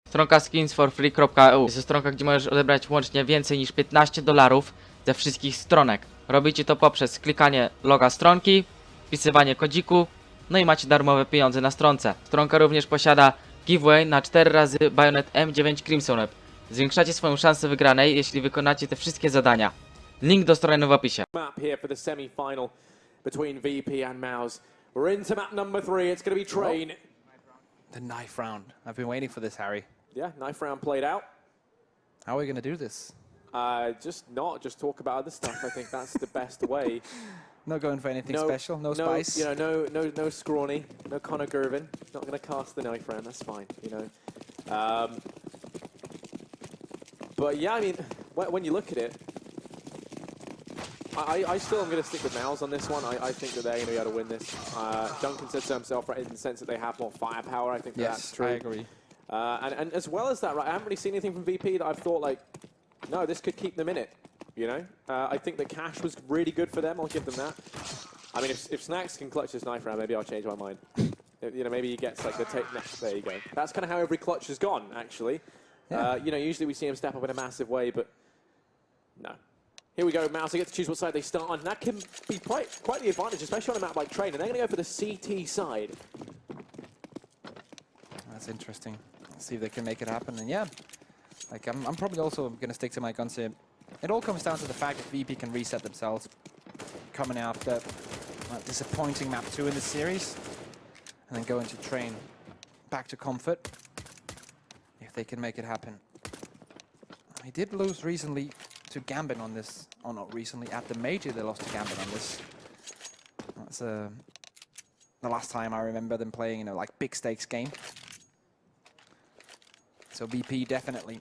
Stronka skinsforfree.eu jest to stronka, gdzie możesz odebrać łącznie więcej niż $15 ze wszystkich stronek. Robicie to poprzez klikanie loga stronki, wpisywanie kodziku, no i macie darmowe pieniądze na stronce. Stronka również posiada giveaway na 4 razy Bayonet M9 Crimson Web. Zwiększacie swoją szansę wygranej, jeśli wykonacie te wszystkie zadania. Link do strony w opisie. Map here for the semi-final between VP and Mouse. We're into map number 3. It's going to be Train. The knife round. I've been waiting for this, Harry. Yeah, knife round played out. How are we going to do this? Just talk about other stuff. I think that's the best way. Not going for anything special. No spice. You know, no scrawny, no Conor Gervin. Not going to cast the knife round. That's fine. You know. But yeah, I mean, when you look at it, I still am going to stick with Mouse on this one. I think that they're going to be able to win this. Duncan said so himself, right, in the sense that they have more firepower. I think that's true. I agree. And as well as that, right, I haven't really seen anything from VP that I've thought, like, no, this could keep them in it, you know? I think the cash was really good for them. I'll give them that. I mean, if Snacks can clutch this knife round, maybe I'll change my mind. You know, maybe he gets, like, the take. No, there you go. That's kind of how every clutch has gone, actually. Yeah. You know, usually we see him step up in a massive way, but no. Here we go, Mouse. They get to choose what side they start on. That can be quite the advantage, especially on a map like Train. And they're going to go for the CT side. That's interesting. Let's see if they can make it happen. And yeah, like I'm probably also going to stick to my guns here. It all comes down to the fact that VP can reset themselves coming after a disappointing map 2 in the series, and then go into Train back to comfort if they can make it happen. He did lose recently to Gambit on this, or not recently, at the Major they lost to Gambit on this. That's the last time I remember them playing, you know, like big stakes game. So VP definitely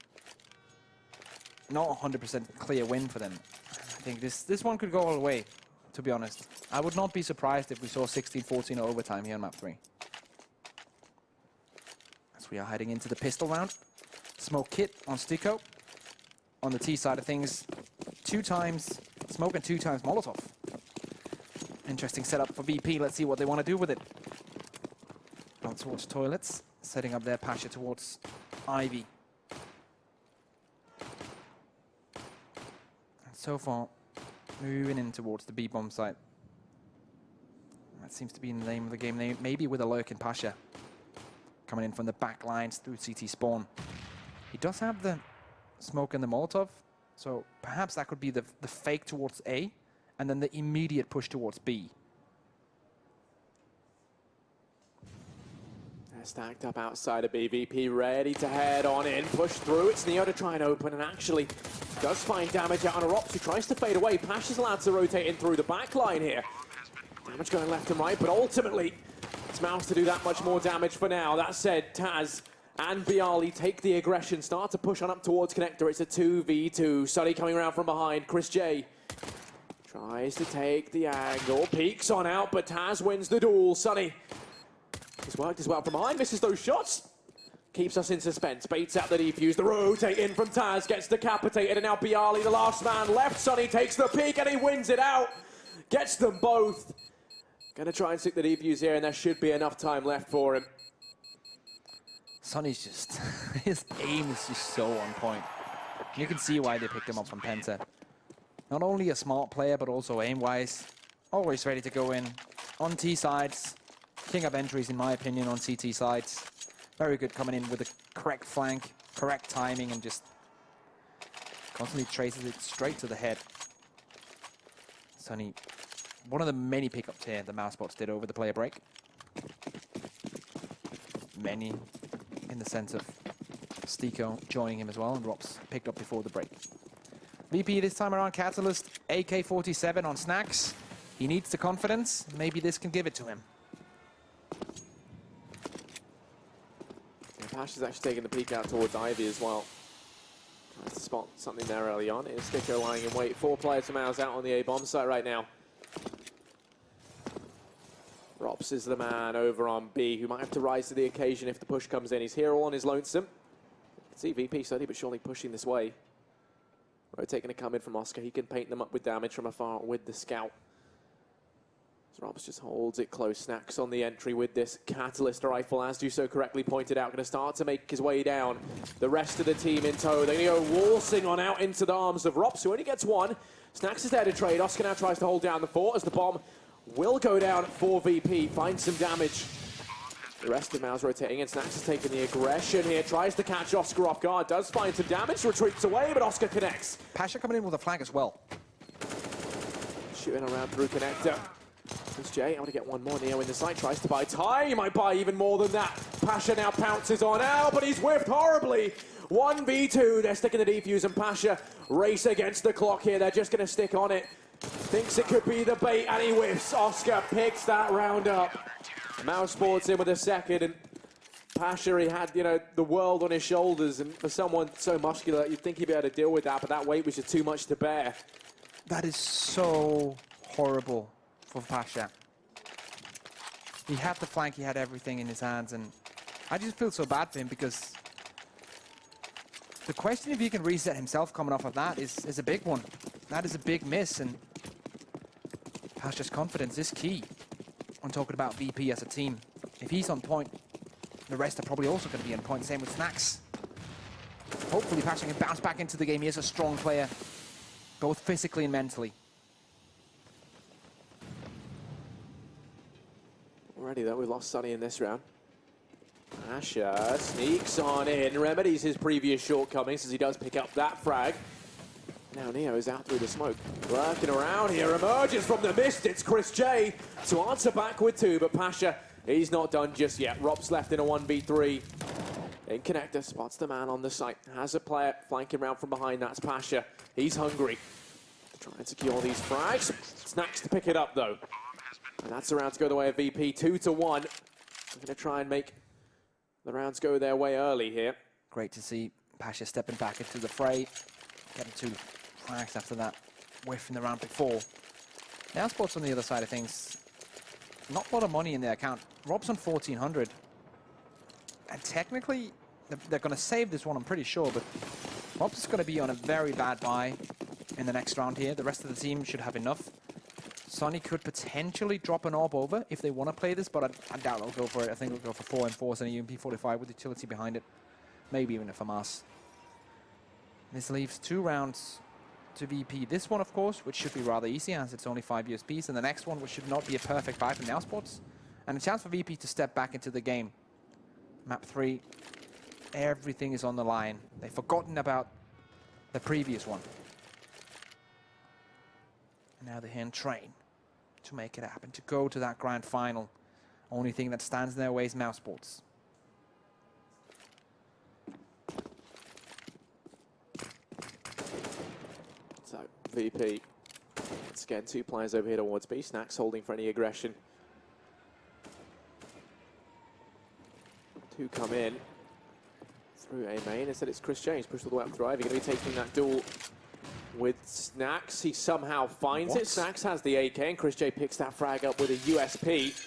not 100% clear win for them. I think this one could go all the way, to be honest. I would not be surprised if we saw 16-14 overtime here on map 3. As we are heading into the pistol round. Smoke kit on Stico. On the T side of things, 2 times smoke and 2 times Molotov. Interesting setup for VP. Let's see what they want to do with it. Down towards toilets, setting up their Pasha towards Ivy. And so far, moving in towards the B-bomb site. That seems to be the name of the game. Maybe with a lurk in Pasha. Coming in from the back lines through CT spawn. He does have the smoke and the Molotov, so perhaps that could be the fake towards A, and then the immediate push towards B. They're stacked up outside of BVP, ready to head on in, push through. It's Neo to try and open, and actually does find damage out on a Rops, who tries to fade away. Pasha's allowed to rotate in through the back line here. Damage going left and right, but ultimately it's Mouse to do that much more damage for now. That said, Taz and Bialy take the aggression, start to push on up towards Connector. It's a 2v2. Sully coming around from behind. Chris J tries to take the angle, peeks on out, but Taz wins the duel. Sully has worked as well from behind, misses those shots. Keeps us in suspense, baits out the defuse, the rotate in from Taz, gets decapitated, and now Bialy, the last man left. Sonny takes the peek and he wins it out. Gets them both. Gonna try and stick the defuse here, and there should be enough time left for him. Sonny's just, his aim is just so on point. You can see why they picked him up from Penta. Not only a smart player, but also aim-wise. Always ready to go in. On T sides. King of entries, in my opinion, on CT sides. Very good coming in with the correct flank, correct timing, and just constantly traces it straight to the head. Sonny, one of the many pickups here the mousesports did over the player break. Many. In the sense of Stico joining him as well, and Rops picked up before the break. VP this time around, Catalyst, AK-47 on Snacks. He needs the confidence. Maybe this can give it to him. Yeah, Pash is actually taking the peek out towards Ivy as well. Tries to spot something there early on. It is Stico lying in wait. 4 players from Mouse out on the A-bomb site right now. Rops is the man over on B, who might have to rise to the occasion if the push comes in. He's here all on his lonesome. You can see VP slowly but surely pushing this way. Rotating to come in from Oscar. He can paint them up with damage from afar with the scout. Drops just holds it close. Snacks on the entry with this Catalyst rifle, as you so correctly pointed out. Going to start to make his way down. The rest of the team in tow. They're going to go waltzing on out into the arms of Rops, who only gets one. Snacks is there to trade. Oscar now tries to hold down the fort as the bomb will go down for VP. Finds some damage. The rest of Mouse rotating, and Snacks is taking the aggression here. Tries to catch Oscar off guard. Does find some damage. Retreats away, but Oscar connects. Pasha coming in with a flag as well. Shooting around through connector. Chris J, I want to get one more. Neo in the site, tries to buy time. He might buy even more than that. Pasha now pounces on Al, but he's whiffed horribly. 1v2, they're sticking the defuse, and Pasha race against the clock here. They're just going to stick on it. Thinks it could be the bait, and he whiffs. Oscar picks that round up. mousesports in with a second, and Pasha, he had, you know, the world on his shoulders, and for someone so muscular, you'd think he'd be able to deal with that, but that weight was just too much to bear. That is so horrible for Pasha. He had the flank, he had everything in his hands, and I just feel so bad for him because the question if he can reset himself coming off of that is a big one. That is a big miss, and Pasha's confidence is key when talking about VP as a team. If he's on point, the rest are probably also going to be on point. Same with Snacks. Hopefully Pasha can bounce back into the game. He is a strong player, both physically and mentally. Already though, we lost Sonny in this round. Pasha sneaks on in, remedies his previous shortcomings as he does pick up that frag. Now Neo is out through the smoke. Working around here, emerges from the mist. It's Chris J to answer back with two, but Pasha, he's not done just yet. Rob's left in a 1v3. In connector, spots the man on the site. Has a player flanking round from behind, that's Pasha. He's hungry to try and secure these frags. Snacks to pick it up though. And that's a round to go the way of VP, 2-1. They're going to try and make the rounds go their way early here. Great to see Pasha stepping back into the fray. Getting two frags after that whiff in the round before. Now Sports on the other side of things. Not a lot of money in their account. Rob's on 1,400. And technically, they're going to save this one, I'm pretty sure, but Rob's going to be on a very bad buy in the next round here. The rest of the team should have enough. Sonny could potentially drop an orb over if they want to play this, but I doubt they'll go for it. I think they'll go for 4 and 4s and a UMP45 with utility behind it. Maybe even a FAMAS. This leaves 2 rounds to VP. This one, of course, which should be rather easy as it's only 5 USPs, and the next one, which should not be a perfect buy for mousesports, and a chance for VP to step back into the game. Map 3, everything is on the line. They've forgotten about the previous one. And now they're here in train to make it happen, to go to that grand final. Only thing that stands in their way is mousesports. So, VP, once again, 2 players over here towards B. Snacks holding for any aggression. 2 come in through A main. Instead, it's Chris James pushed all the way up through Ivy. Going to be taking that duel with Snacks. He somehow finds it. Snacks has the AK, and Chris J picks that frag up with a USP.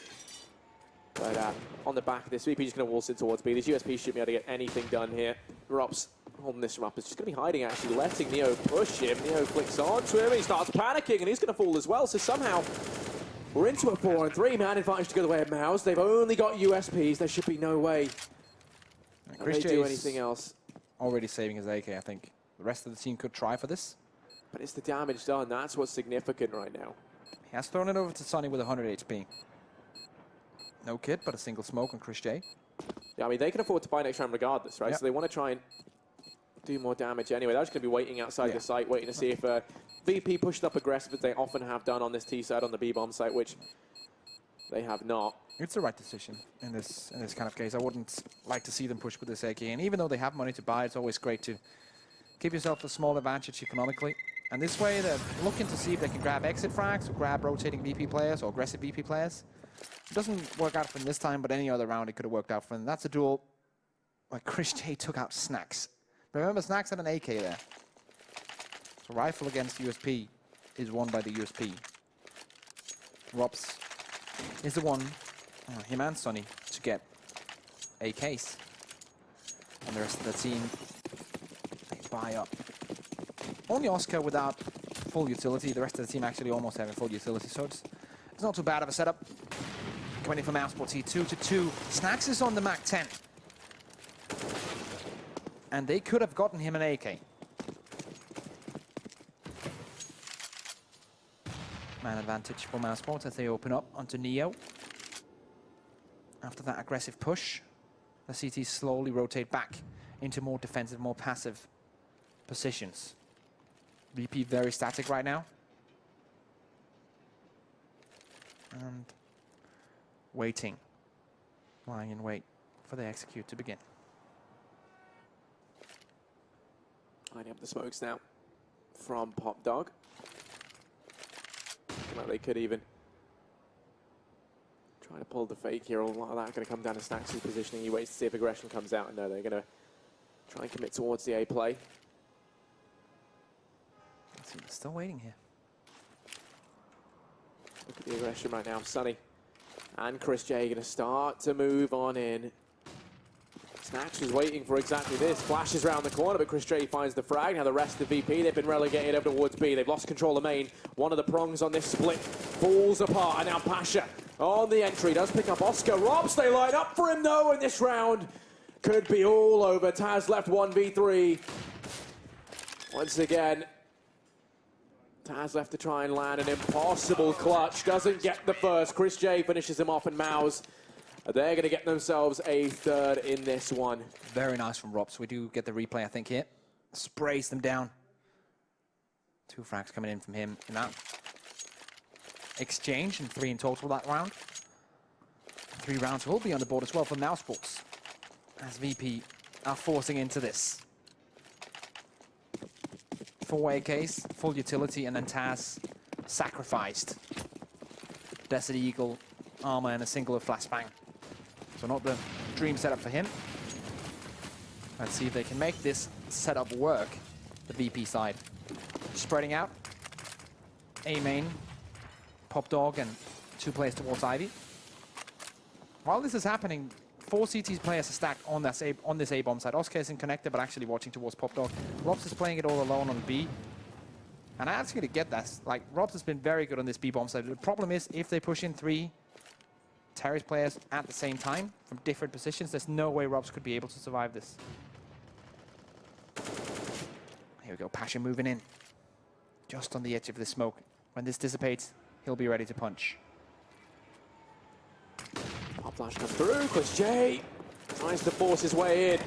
But on the back of this, VP just going to waltz it towards B. This USP should be able to get anything done here. Rops holding this from up. It's just going to be hiding, actually, letting Neo push him. Neo clicks onto him, and he starts panicking, and he's going to fall as well. So somehow, we're into a 4 and 3. Man advantage to go the way of Mouse. They've only got USPs. There should be no way Chris they do anything else. Already saving his AK, I think. The rest of the team could try for this. But it's the damage done. That's what's significant right now. He has thrown it over to Sonny with 100 HP. No kit, but a single smoke on Chris J. Yeah, I mean, they can afford to buy next round regardless, right? Yep. So they want to try and do more damage anyway. They're just going to be waiting outside the site, waiting to see if VP pushed up aggressive, as they often have done on this T side, on the B-bomb site, which they have not. It's the right decision in this kind of case. I wouldn't like to see them push with this AK, and even though they have money to buy, it's always great to give yourself a small advantage economically. And this way, they're looking to see if they can grab exit frags or grab rotating VP players or aggressive VP players. It doesn't work out for them this time, but any other round it could have worked out for them. That's a duel where Chris J took out Snacks. Remember, Snacks had an AK there. So rifle against USP is won by the USP. Robs is the one, him and Sonny, to get AKs. And the rest of the team, they buy up. Only Oscar without full utility. The rest of the team actually almost having full utility. So it's It's not too bad of a setup. Coming in from mousesports here, 2-2. Snacks is on the Mac 10. And they could have gotten him an AK. Man advantage for mousesports as they open up onto Neo. After that aggressive push, the CTs slowly rotate back into more defensive, more passive positions. VP very static right now. And waiting, lying in wait for the execute to begin. Lining up the smokes now from Pop Dog. Looking like they could even try to pull the fake here. A lot of that going to come down to Snax's positioning. He waits to see if aggression comes out. And no, they're going to try and commit towards the A play. Still waiting here. Look at the aggression right now. Sunny and Chris J going to start to move on in. Snax is waiting for exactly this. Flashes around the corner, but Chris J finds the frag. Now the rest of VP, they've been relegated over towards B. They've lost control of main. One of the prongs on this split falls apart. And now Pasha on the entry does pick up Oscar. Robs, they line up for him though, and this round could be all over. Taz left 1v3. Once again, Taz left to try and land an impossible clutch. Doesn't get the first. Chris J finishes him off, and Mouse, they're going to get themselves a third in this one. Very nice from Robs. We do get the replay, I think, here. Sprays them down. 2 frags coming in from him in that exchange, and 3 in total that round. 3 rounds will be on the board as well for mousesports, as VP are forcing into this. 4 AKs, full utility, and then Taz sacrificed. Desert Eagle armor and a single flashbang. So not the dream setup for him. Let's see if they can make this setup work, the VP side. Spreading out. A main, Pop Dog, and 2 players towards Ivy. While this is happening, 4 CT's players are stacked on this A-bomb side. Oscar isn't connected, but actually watching towards Pop Dog. Robs is playing it all alone on B. And I actually get that. Like, Robs has been very good on this B-bomb side. The problem is, if they push in 3 Terrace players at the same time from different positions, there's no way Robs could be able to survive this. Here we go, Pasha moving in. Just on the edge of the smoke. When this dissipates, he'll be ready to punch. Pop flash comes through. Chris J tries to force his way in.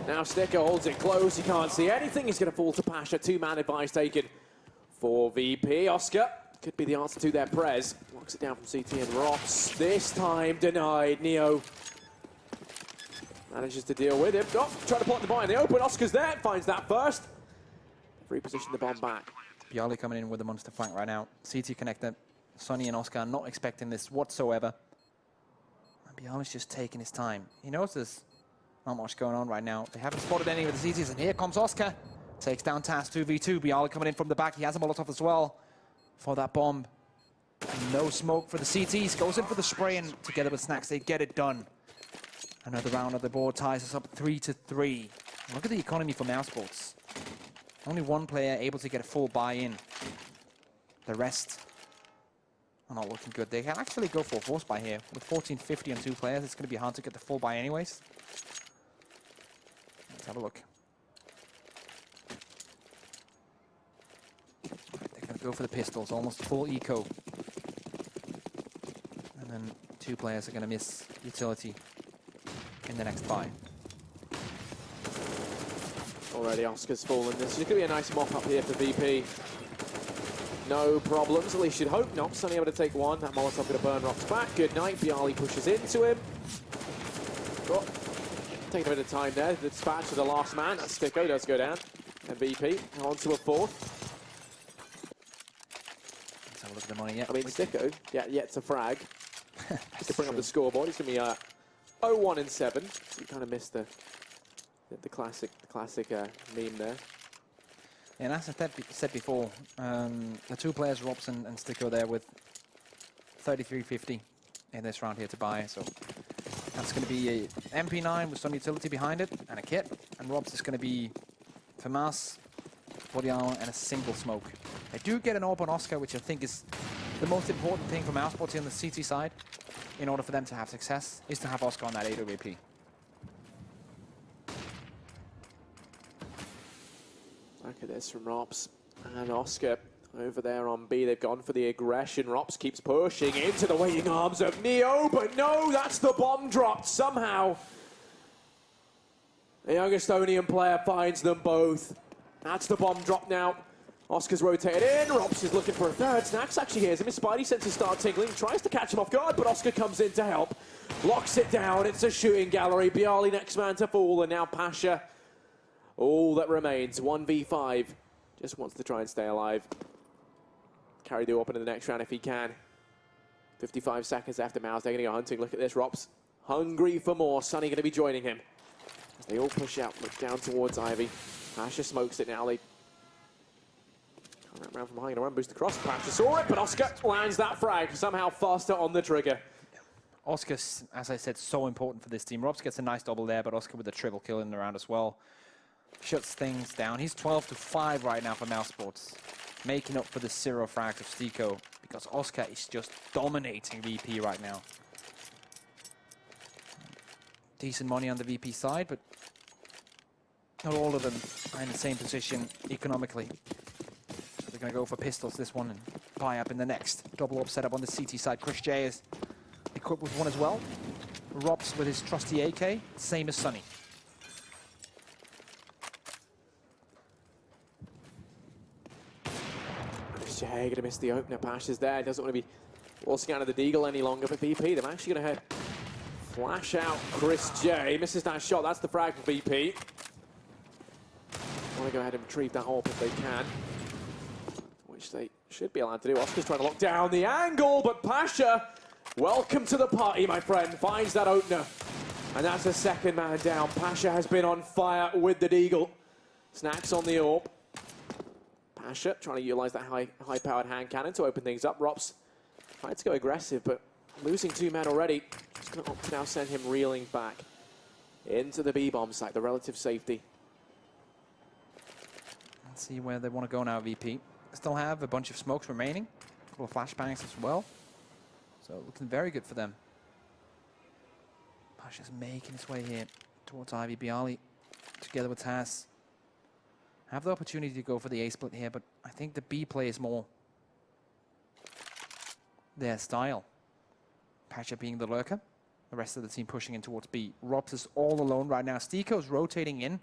Now Sticker holds it close. He can't see anything. He's going to fall to Pasha. 2-man advice taken for VP. Oscar could be the answer to their prez. Locks it down from CT, and Rops this time denied. Neo manages to deal with him. Oh, trying to plot the buy in the open. Oscar's there. Finds that first. Reposition the bomb back. Bialy coming in with the monster flank right now. CT connected. Sonny and Oscar are not expecting this whatsoever. And Bialy's just taking his time. He knows there's not much going on right now. They haven't spotted any of the CTs, and here comes Oscar. Takes down Taz 2v2. Bialy coming in from the back. He has a Molotov as well for that bomb. And no smoke for the CTs. Goes in for the spray, and together with Snacks, they get it done. Another round of the board ties us up 3-3. Look at the economy for mousesports. Only 1 player able to get a full buy-in. The rest are not looking good. They can actually go for a force buy here. With 1450 on 2 players, it's going to be hard to get the full buy anyways. Let's have a look. They're going to go for the pistols, almost full eco. And then 2 players are going to miss utility in the next buy. Already Oscar's fallen. This is going to be a nice mop-up here for VP. No problems, at least you'd hope not. Sunny able to take 1. That Molotov going to burn Rock's back. Good night. Bialy pushes into him. Oh, taking a bit of time there. The dispatch of the last man. That Sticko does go down. And VP on to a 4th. Let's have a look at the money. Yeah, I mean, Sticko, yet to frag. Just to bring up the scoreboard. He's going to be 0-1 and 7. You kind of missed the classic meme there. Yeah, and as I said before, the 2 players, Robson and Sticko, there with 3350 in this round here to buy. So that's going to be a MP9 with some utility behind it and a kit. And Robs is going to be FAMAS, body armor, and a single smoke. They do get an AWP on Oscar, which I think is The most important thing for mousesports on the CT side, in order for them to have success, is to have Oscar on that 8 VP. Look at this from Rops and Oscar over there on B. They've gone for the aggression. Rops keeps pushing into the waiting arms of Neo, but no, that's the bomb dropped somehow. The young Estonian player finds them both. That's the bomb drop now. Oscar's rotated in. Rops is looking for a third. Snax actually hears him. His spidey senses start tingling. Tries to catch him off guard, but Oscar comes in to help. Locks it down. It's a shooting gallery. Bialy next man to fall, and now Pasha. All that remains, 1v5. Just wants to try and stay alive. Carry the AWP into the next round if he can. 55 seconds after Mouse. They're going to go hunting. Look at this. Rops hungry for more. Sunny going to be joining him. As they all push out, look down towards Ivy. Pasha smokes it now. They come around from behind. A run boost across. Pasha saw it, but Oscar lands that frag. Somehow faster on the trigger. Oscar, as I said, so important for this team. Rops gets a nice double there, but Oscar with a triple kill in the round as well. Shuts things down. He's 12-5 right now for mousesports, making up for the 0 frags of Stico, because Oscar is just dominating VP right now. Decent money on the VP side, but not all of them are in the same position economically. So they're going to go for pistols this one and buy up in the next. Double up setup on the CT side. Chris J is equipped with one as well. Rops with his trusty AK, same as Sunny. Jay going to miss the opener. Pasha's there. Doesn't want to be waltzing out of the Deagle any longer. But VP, they're actually going to flash out Chris J. Misses that shot. That's the frag for VP. Want to go ahead and retrieve that AWP if they can, which they should be allowed to do. Oscar's trying to lock down the angle, but Pasha, welcome to the party, my friend. Finds that opener. And that's a second man down. Pasha has been on fire with the Deagle. Snax on the AWP. Pasha trying to utilize that high-powered hand cannon to open things up. Rops tried to go aggressive, but losing 2 men already. Just going to now send him reeling back into the B-bomb site, the relative safety. Let's see where they want to go now, VP. Still have a bunch of smokes remaining. A couple of flashbangs as well. So looking very good for them. Pasha's making his way here towards Ivy. Bialy together with Taz. Have the opportunity to go for the A split here, but I think the B play is more their style. Pasha being the lurker, the rest of the team pushing in towards B. Rops is all alone right now. Stico's rotating in,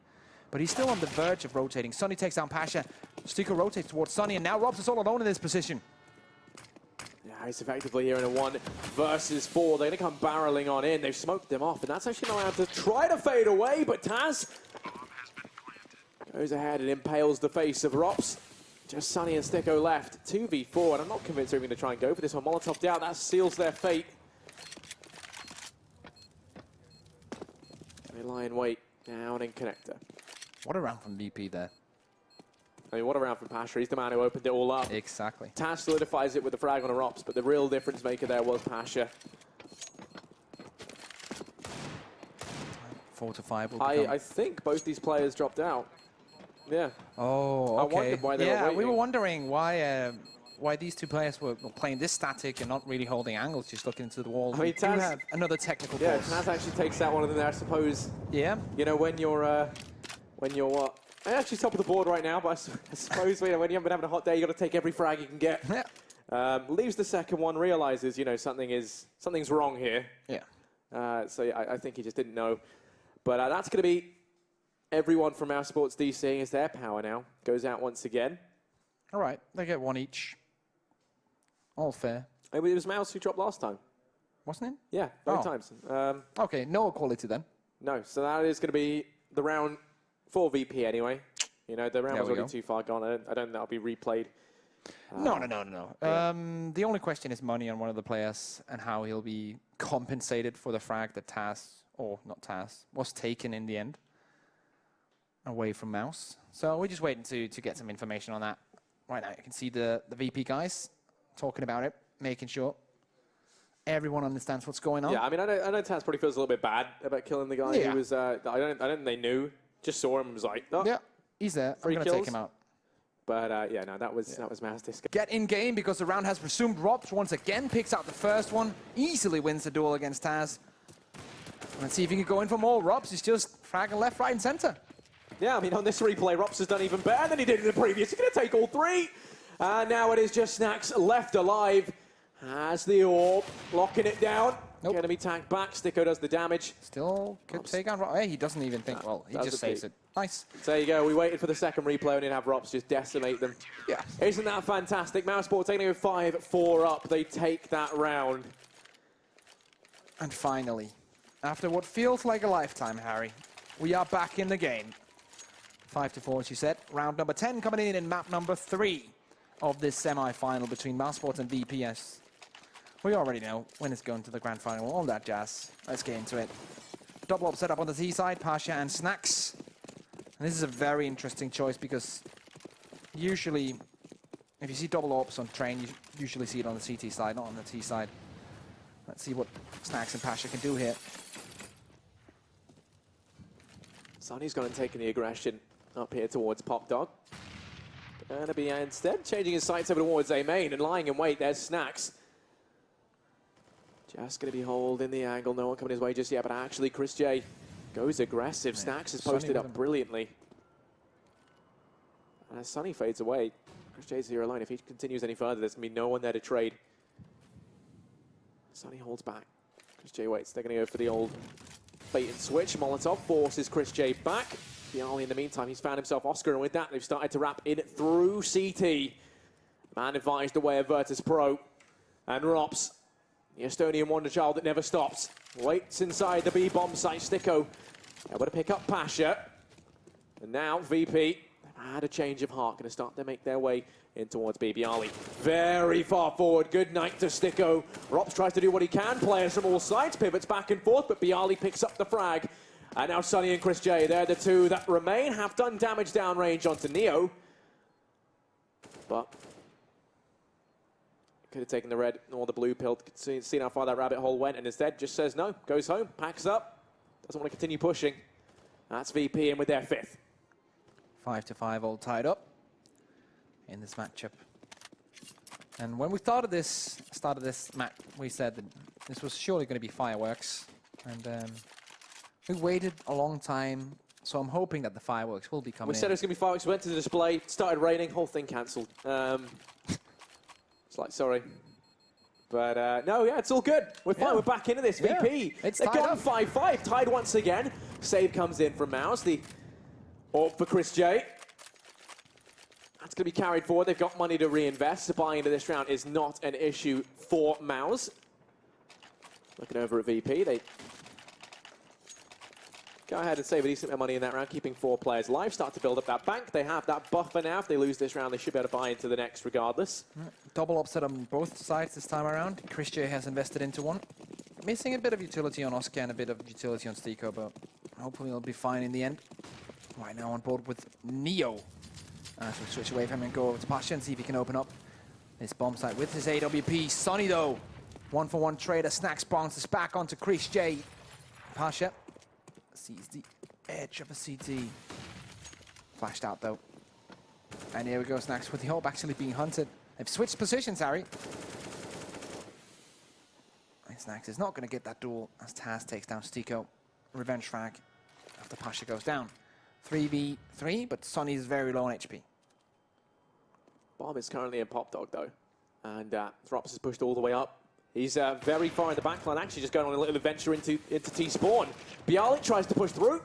but he's still on the verge of rotating. Sunny takes down Pasha. Stico rotates towards Sunny, and now Rops is all alone in this position. Yeah, he's effectively here in a 1 versus 4. They're going to come barreling on in. They've smoked them off, and that's actually allowed to try to fade away, but Taz goes ahead and impales the face of Rops. Just Sunny and Stico left. 2v4, and I'm not convinced they're going to try and go for this one. Molotov down, that seals their fate. They lie in wait down in connector. What a round from VP there. I mean, what a round from Pasha. He's the man who opened it all up. Exactly. Taz solidifies it with the frag on a Rops, but the real difference maker there was Pasha. 4-5 will I think both these players dropped out. Yeah. Oh, okay. I wondered why they were waiting. We were wondering why these 2 players were playing this static and not really holding angles, just looking into the wall. I mean, Taz, do have another technical yeah, pause. Taz actually takes that one of them there, I suppose. Yeah. You know, when you're what? I'm actually top of the board right now, but I suppose when you haven't been having a hot day, you got to take every frag you can get. Yeah. Leaves the second one, realizes, you know, something's wrong here. Yeah. So yeah, I think he just didn't know. But that's going to be everyone from our sports DC as their power now goes out once again. All right, they get 1 each. All fair. It was Mouse who dropped last time. Wasn't it? Yeah, both times. Okay, no equality then. No, so that is going to be the round for VP anyway. You know, the round There was we already go. too far gone. I don't think that'll be replayed. No. Yeah. The only question is money on one of the players and how he'll be compensated for the frag that Taz, or not Taz, was taken in the end away from Mouse. So we're just waiting to get some information on that. Right now you can see the VP guys talking about it, making sure everyone understands what's going on. Yeah, I mean, I know Taz probably feels a little bit bad about killing the guy. Yeah. He was, I don't think they knew. Just saw him and was like, oh, Yeah, he's there. I'm Free going to take kills? him out. But yeah, no, that was Mouse Disco. Get in game because the round has resumed. Robs once again picks out the first one, easily wins the duel against Taz. Let's see if he can go in for more. Robs is just fragging left, right, and center. Yeah, I mean, on this replay, Rops has done even better than he did in the previous. He's going to take all three. And now it is just Snacks left alive. Has the orb, locking it down. Nope. Going to be tanked back. Sticko does the damage. Still could take on Robs. Hey, he doesn't even think, well, he just saves it. Nice. So there you go. We waited for the second replay and didn't have Rops just decimate them. Yeah. Isn't that fantastic? Mousesports taking over 5-4 up. They take that round. And finally, after what feels like a lifetime, Harry, we are back in the game. 5-4, as you said. Round number 10 coming in map number 3 of this semi-final between mousesports and VPS. We already know when it's going to the grand final, all that jazz. Let's get into it. Double up setup on the T side, Pasha and Snacks. And this is a very interesting choice because usually, if you see double ops on train, you usually see it on the CT side, not on the T side. Let's see what Snacks and Pasha can do here. Sonny's gone and taken the aggression up here towards Pop Dog. Gonna be instead changing his sights over towards A main and lying in wait. There's Snacks. Just gonna be holding the angle. No one coming his way just yet, but actually Chris J goes aggressive. Yeah. Snacks has Sonny posted with up him. brilliantly. And as Sonny fades away, Chris J's here alone. If he continues any further, there's gonna be no one there to trade. Sonny holds back. Chris J waits. They're gonna go for the old bait and switch. Molotov forces Chris J back. Bialy in the meantime, he's found himself Oscar, and with that, they've started to wrap in through CT. Man advised away of Virtus.pro. And Rops, the Estonian wonder child that never stops, waits inside the B-bomb site. Sticko able to pick up Pasha. And now VP, they've had a change of heart, going to start to make their way in towards Bialy. Very far forward, good night to Sticko. Rops tries to do what he can, players from all sides, pivots back and forth, but Bialy picks up the frag. And now Sonny and Chris J, they're the two that remain, have done damage downrange onto Neo. But could have taken the red or the blue pill, seen how far that rabbit hole went, and instead just says no, goes home, packs up, doesn't want to continue pushing. That's VP in with their 5th. 5-5, all tied up in this matchup. And when we started this match, we said that this was surely going to be fireworks. And we waited a long time, so I'm hoping that the fireworks will be coming We said it was going to be fireworks, went to the display, started raining, whole thing cancelled. It's like, sorry. But no, yeah, it's all good. We're fine, we're back into this. Yeah. VP, It's they've tied gone up. 5-5, tied once again. Save comes in from Mouse, the orb for Chris J. That's going to be carried forward. They've got money to reinvest, so buying into this round is not an issue for Mouse. Looking over at VP, they go ahead and save a decent amount of money in that round, keeping 4 players alive. Start to build up that bank. They have that buffer now. If they lose this round, they should be able to buy into the next regardless. double upset on both sides this time around. Chris J has invested into one. Missing a bit of utility on Oscar and a bit of utility on Sticko, but hopefully it'll be fine in the end. Right now on board with Neo. So we switch away from him and go over to Pasha and see if he can open up this bomb site with his AWP. Sonny though, 1-for-1 trader. Snacks bounces back onto Chris J. Pasha sees the edge of a CT. Flashed out though. And here we go, Snacks with the orb actually being hunted. They've switched positions, Harry. And Snacks is not going to get that duel as Taz takes down Sticko. Revenge frag after Pasha goes down. 3v3, but Sonny's very low on HP. Bomb is currently in Pop Dog though. And Throps is pushed all the way up. He's very far in the backline, actually just going on a little adventure into T-spawn. Bialy tries to push through.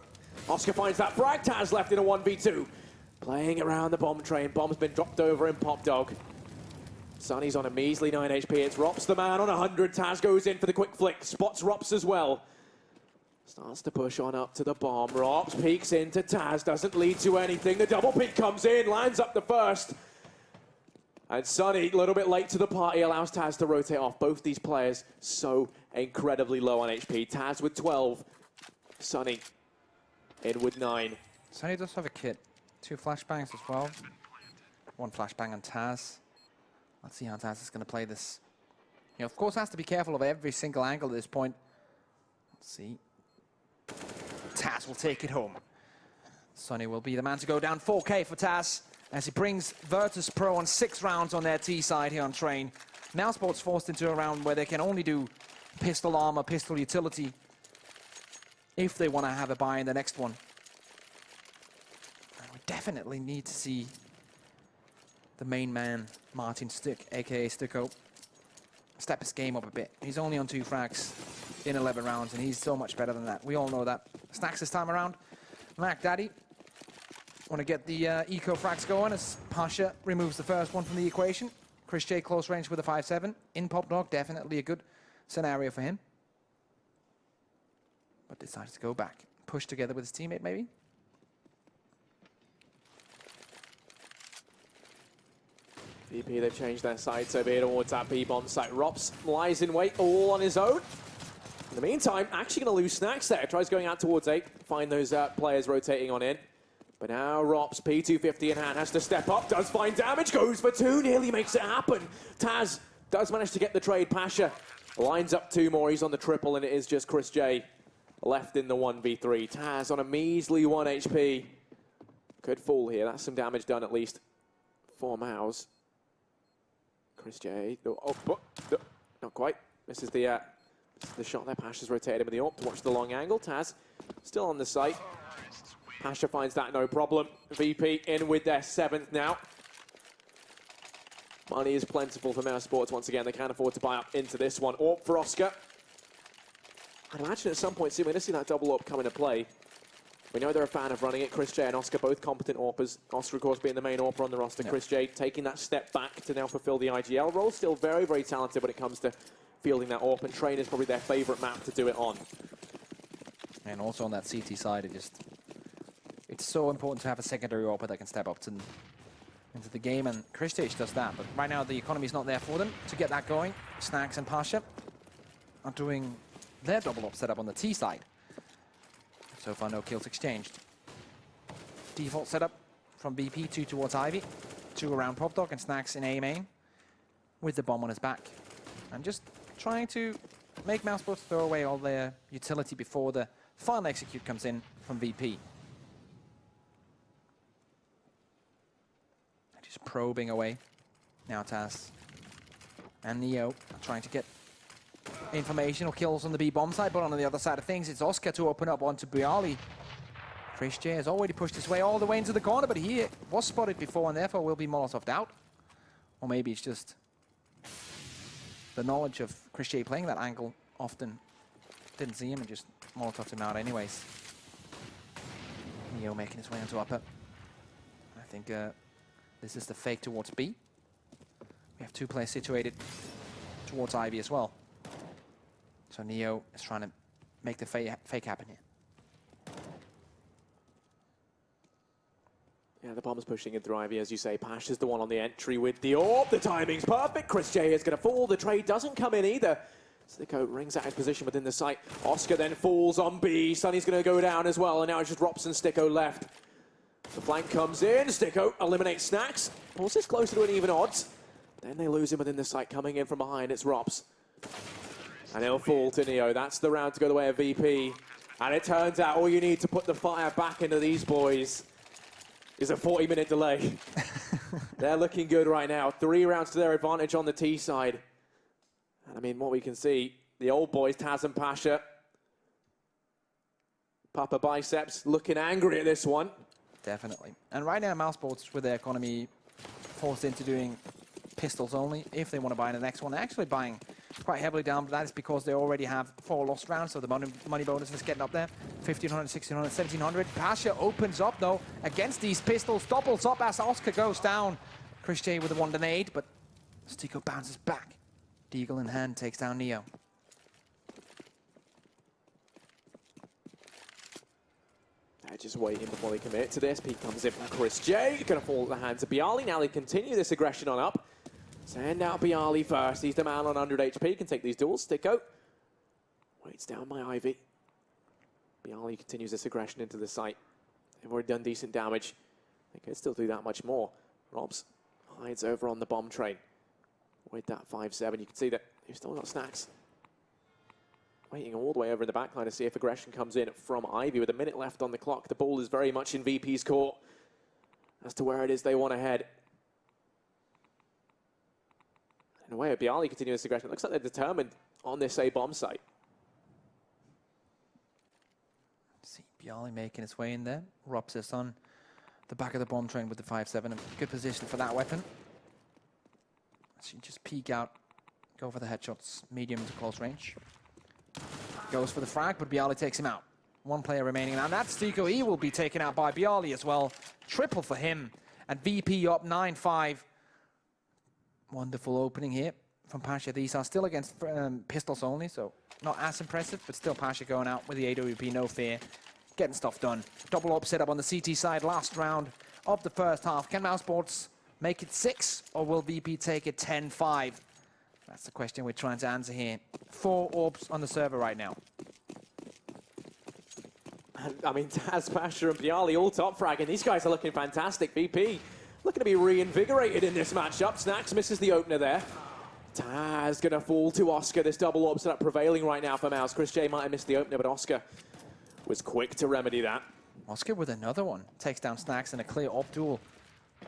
Oscar finds that frag. Taz left in a 1v2. Playing around the bomb train. Bomb's been dropped over in Pop Dog. Sonny's on a measly 9 HP. It's Rops the man on 100. Taz goes in for the quick flick. Spots Rops as well. Starts to push on up to the bomb. Rops peeks into Taz. Doesn't lead to anything. The double peek comes in. Lands up the first. And Sonny, a little bit late to the party, allows Taz to rotate off. Both these players so incredibly low on HP. Taz with 12. Sonny in with 9. Sonny does have a kit. 2 flashbangs as well. 1 flashbang on Taz. Let's see how Taz is going to play this. He, of course, has to be careful of every single angle at this point. Let's see. Taz will take it home. Sonny will be the man to go down. 4K for Taz. as he brings Virtus.pro on 6 rounds on their T side here on train. mousesports forced into a round where they can only do pistol armor, pistol utility, if they want to have a buy in the next one. And we definitely need to see the main man, Martin Stick, aka Sticko, step his game up a bit. He's only on 2 frags in 11 rounds, and he's so much better than that. We all know that. Snacks this time around. Mac Daddy want to get the eco frags going as Pasha removes the first one from the equation. Chris J close range with a 5-7. In Pop Dog, definitely a good scenario for him. But decides to go back. Push together with his teammate, maybe? VP, they've changed their sights over here towards that B-bomb site. Rops lies in wait all on his own. In the meantime, actually going to lose Snacks there. Tries going out towards 8. Find those players rotating on in. But now Rops, P250 in hand, has to step up. Does find damage, goes for 2. Nearly makes it happen. Taz does manage to get the trade. Pasha lines up 2 more. He's on the triple, and it is just Chris J left in the 1v3. Taz on a measly 1 HP. Could fall here. That's some damage done at least for Mouse. Chris J. Not quite. Misses the shot there. Pasha's rotated him with the AWP to watch the long angle. Taz still on the site. Pasha finds that no problem. VP in with their 7th now. Money is plentiful for mousesports once again. They can't afford to buy up into this one. AWP for Oscar. I'd imagine at some point soon we're going to see that double AWP come into play. We know they're a fan of running it. Chris J and Oscar, both competent AWPers. Oscar, of course, being the main AWPer on the roster. Yep. Chris J taking that step back to now fulfill the IGL role. Still very, very talented when it comes to fielding that AWP, and Train is probably their favourite map to do it on. And also on that CT side, it's so important to have a secondary AWPer that can step up into the game, and Chris J does that. But right now, the economy's not there for them to get that going. Snacks and Pasha are doing their double AWP setup on the T side. So far, no kills exchanged. Default setup from BP, 2 towards Ivy, 2 around Pop Dog, and Snacks in A main with the bomb on his back. And just trying to make mousesports throw away all their utility before the final execute comes in from VP. Just probing away. Now Taz and Neo are trying to get information or kills on the B-bomb side, but on the other side of things, it's Oscar to open up onto Bialy. Chris J has already pushed his way all the way into the corner, but he was spotted before and therefore will be Molotov'd out. Or maybe it's just the knowledge of Chris J playing that angle often. Didn't see him and just Molotov'd him out anyways. Neo making his way onto upper. I think this is the fake towards B. We have 2 players situated towards Ivy as well. So Neo is trying to make the fake happen here. Yeah, the bomb's pushing in through Ivy, as you say. Pash is the one on the entry with the AWP. The timing's perfect. Chris J is going to fall. The trade doesn't come in either. Sticko rings out his position within the site. Oscar then falls on B. Sunny's going to go down as well, and now it's just Rops and Sticko left. The flank comes in. Sticko eliminates Snacks. Pulls this closer to an even odds. Then they lose him within the site. Coming in from behind, it's Rops. And he'll fall to Neo. That's the round to go the way of VP. And it turns out all you need to put the fire back into these boys is a 40-minute delay. They're looking good right now. 3 rounds to their advantage on the T side. And I mean, what we can see, the old boys, Taz and Pasha. Papa Biceps looking angry at this one. Definitely. And right now, mousesports with their economy forced into doing pistols only. If they want to buy in the next one, they're actually buying quite heavily down, but that is because they already have 4 lost rounds, so the money bonus is getting up there. 1,500, 1,600, 1,700. Pasha opens up, though, against these pistols, doubles up as Oscar goes down. Chris J with the 1 grenade, but Sticko bounces back. Deagle in hand takes down Neo. They're just waiting before they commit to this. Peek comes in from Chris J. Going to fall at the hands of Bialy. Now they continue this aggression on up. Send out Bialy first. He's the man on 100 HP. Can take these duels. Sticko waits down by Ivy. Bialy continues this aggression into the site. They've already done decent damage. They could still do that much more. Robs hides over on the bomb train. With that 5-7, you can see that they've still got Snacks. Waiting all the way over in the backline to see if aggression comes in from Ivy with a minute left on the clock. The ball is very much in VP's court. as to where it is they want to head. In a way, Bialy continuing this aggression. It looks like they're determined on this A bomb site. See Bialy making his way in there. Rops is on the back of the bomb train with the 5-7. A good position for that weapon. So you just peek out, go for the headshots, medium to close range. Goes for the frag, but Bialy takes him out. One player remaining, and that's Stico. He will be taken out by Bialy as well. Triple for him, and VP up 9-5. Wonderful opening here from Pasha. These are still against pistols only, so not as impressive, but still Pasha going out with the AWP, no fear. Getting stuff done. Double up setup on the CT side, last round of the first half. Can mousesports make it 6, or will VP take it 10-5? That's the question we're trying to answer here. 4 orbs on the server right now. And, I mean, Taz, Pasha, and Bialy all top fragging. These guys are looking fantastic. VP looking to be reinvigorated in this matchup. Snacks misses the opener there. Taz going to fall to Oscar. This double orb setup prevailing right now for Mouse. Chris J might have missed the opener, but Oscar was quick to remedy that. Oscar with another one. Takes down Snacks in a clear op duel.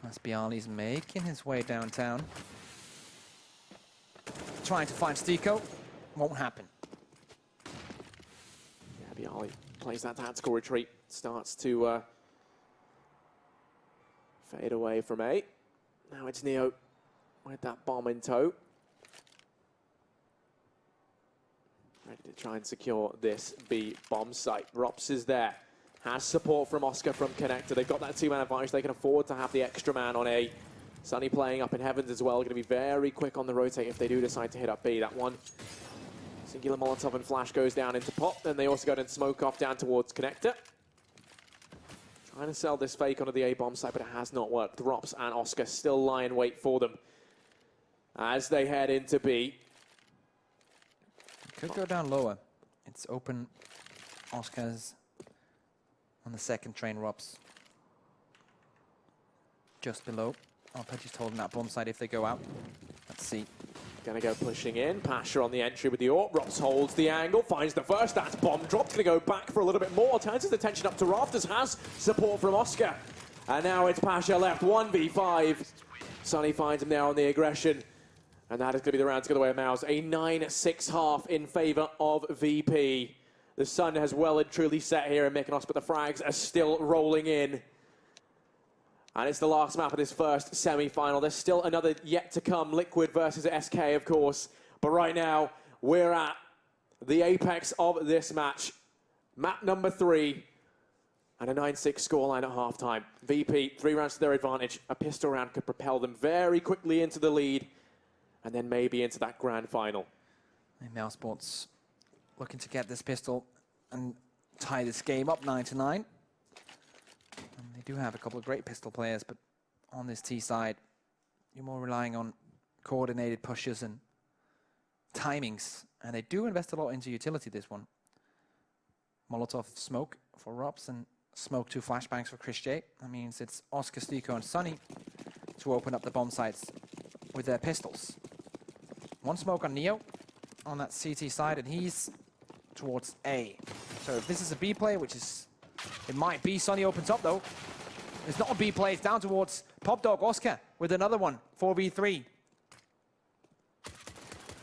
As Bialy's making his way downtown. Trying to find Stico. Won't happen. Yeah, Bialy plays that tactical retreat. Starts to fade away from A. Now it's Neo with that bomb in tow. Ready to try and secure this B bomb site. Rops is there. Has support from Oscar from Connector. They've got that 2-man advantage. They can afford to have the extra man on A. Sunny playing up in Heavens as well. Going to be very quick on the rotate if they do decide to hit up B. That one singular Molotov and flash goes down into Pop. Then they also go and smoke off down towards Connector. Trying to sell this fake onto the A bomb site, but it has not worked. Rops and Oscar still lie in wait for them as they head into B. Could go down lower. It's open. Oscar's on the second train. Rops just below. Arpeggi's holding that bomb site if they go out. Let's see. Gonna go pushing in. Pasha on the entry with the AWP. Rops holds the angle, finds the first. That's bomb dropped. Gonna go back for a little bit more. Turns his attention up to Rafters. Has support from Oscar. And now it's Pasha left. 1v5. Sunny finds him there on the aggression. And that is going to be the round to go the way of Mouse. A 9-6 half in favor of VP. The sun has well and truly set here in Mykonos, but the frags are still rolling in. And it's the last map of this first semi-final. There's still another yet to come, Liquid versus SK, of course. But right now, we're at the apex of this match. Map number 3, and a 9-6 scoreline at halftime. VP, 3 rounds to their advantage. A pistol round could propel them very quickly into the lead, and then maybe into that grand final. And mousesports looking to get this pistol and tie this game up 9-9. And they do have a couple of great pistol players, but on this T side, you're more relying on coordinated pushes and timings. And they do invest a lot into utility, this one. Molotov smoke for Robs and smoke 2 flashbangs for Chris J. That means it's Oscar, Stico, and Sunny to open up the bomb sites with their pistols. 1 smoke on Neo on that CT side, and he's towards A. So if this is a B play, which is, it might be, Sunny opens up though. It's not a B play, it's down towards Pop Dog Oscar with another one, 4v3.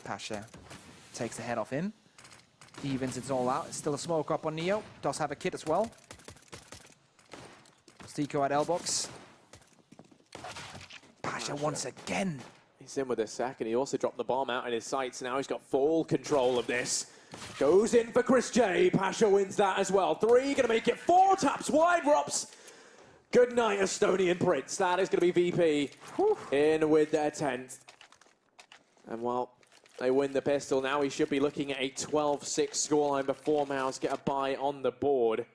Pasha takes the head off him. Evens it's all out. It's still a smoke up on Neo. Does have a kit as well. Stico at L-box. Pasha once again. He's in with a second. He also dropped the bomb out in his sights. Now he's got full control of this. Goes in for Chris J. Pasha wins that as well. 3, gonna make it 4. Taps wide, Rops. Good night, Estonian Prince. That is gonna be VP in with their 10th. And while they win the pistol, now we should be looking at a 12-6 scoreline before Mouse get a bye on the board.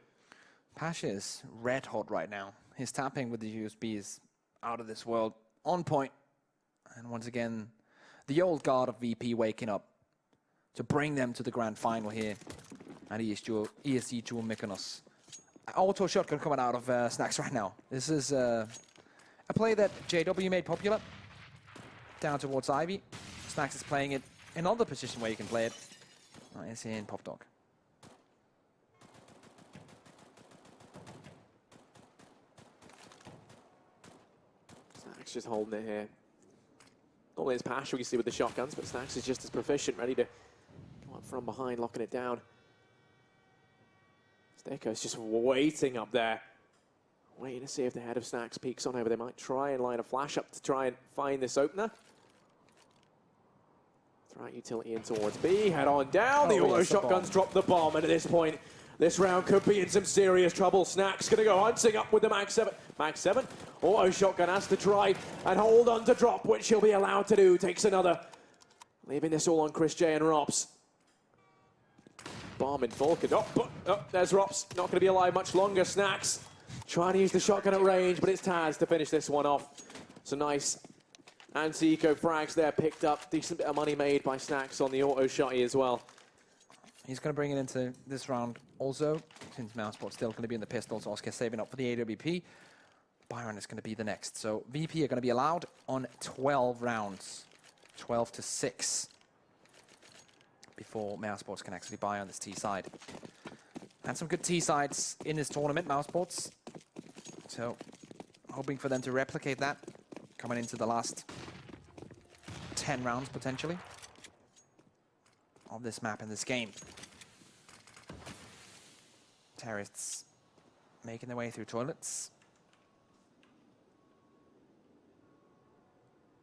Pasha is red hot right now. His tapping with the USB is out of this world. On point. And once again, the old guard of VP waking up to bring them to the grand final here at ESG Tour Mykonos. Auto shotgun coming out of Snacks right now. This is a play that JW made popular down towards Ivy. Snacks is playing it in another position where you can play it. It's in Pop Dog. Snacks just holding it here. Normally it's Pasha we see with the shotguns, but Snacks is just as proficient, ready to come up from behind, locking it down. Sticko's just waiting up there. Waiting to see if the head of Snacks peeks on over. They might try and line a flash up to try and find this opener. Throw out utility in towards B, head on down. The auto shotguns drop the bomb, and at this point, this round could be in some serious trouble. Snacks gonna go hunting up with the Mag 7. Mag 7, auto shotgun has to try and hold on to drop, which he'll be allowed to do. Takes another, leaving this all on Chris J and Rops. Bomb in Falcon. Oh, there's Rops. Not gonna be alive much longer. Snacks trying to use the shotgun at range, but it's Taz to finish this one off. So nice anti-eco frags there picked up. Decent bit of money made by Snacks on the auto shotty as well. He's going to bring it into this round also, since mousesports still going to be in the pistols. Oscar saving up for the AWP. Byron is going to be the next. So VP are going to be allowed on 12 rounds. 12 to 6. Before mousesports can actually buy on this T side. And some good T sides in this tournament, mousesports. So hoping for them to replicate that. Coming into the last 10 rounds potentially. Of this map in this game. Terrorists making their way through toilets.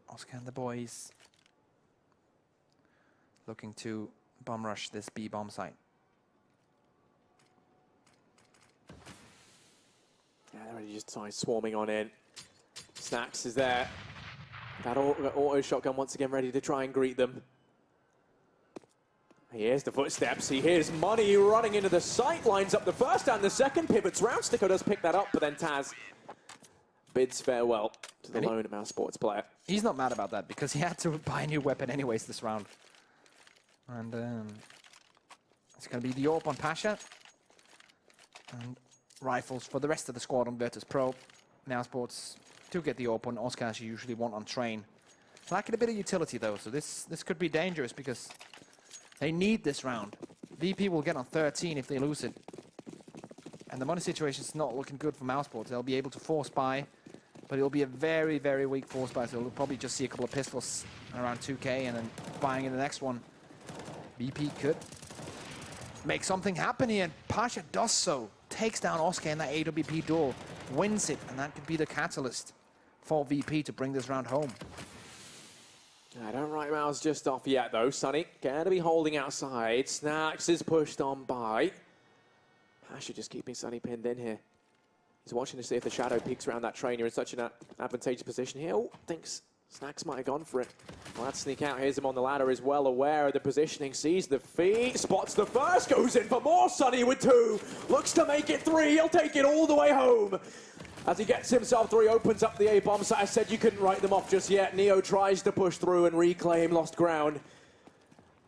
Oscar and the boys looking to bomb rush this B bomb site. Yeah, they're already just swarming on in. Snacks is there. That auto shotgun once again ready to try and greet them. He hears the footsteps, he hears Money running into the site, lines up the first and the second, pivots round. Sticko does pick that up, but then Taz bids farewell to the lone mousesports player. He's not mad about that because he had to buy a new weapon anyways this round. And it's going to be the AWP on Pasha. And rifles for the rest of the squad on Virtus.pro. mousesports do get the AWP on Oscar as you usually want on Train. Lacking a bit of utility though, so this could be dangerous because they need this round. VP will get on 13 if they lose it. And the money situation is not looking good for mousesports. They'll be able to force buy, but it'll be a very, very weak force buy. So we'll probably just see a couple of pistols around 2k and then buying in the next one. VP could make something happen here. And Pasha does so. Takes down Oscar in that AWP door. Wins it. And that could be the catalyst for VP to bring this round home. I don't write Mouse just off yet, though. Sonny gonna be holding outside. Snacks is pushed on by. Pasha just keeping Sonny pinned in here. He's watching to see if the shadow peeks around that train. You're in such an advantageous position here. Oh, thinks Snacks might have gone for it. Well, that sneak out. Here's him on the ladder. Is well aware of the positioning. Sees the feet. Spots the first. Goes in for more. Sonny with 2. Looks to make it 3. He'll take it all the way home. As he gets himself 3, opens up the A-bomb site. I said you couldn't write them off just yet. Neo tries to push through and reclaim lost ground.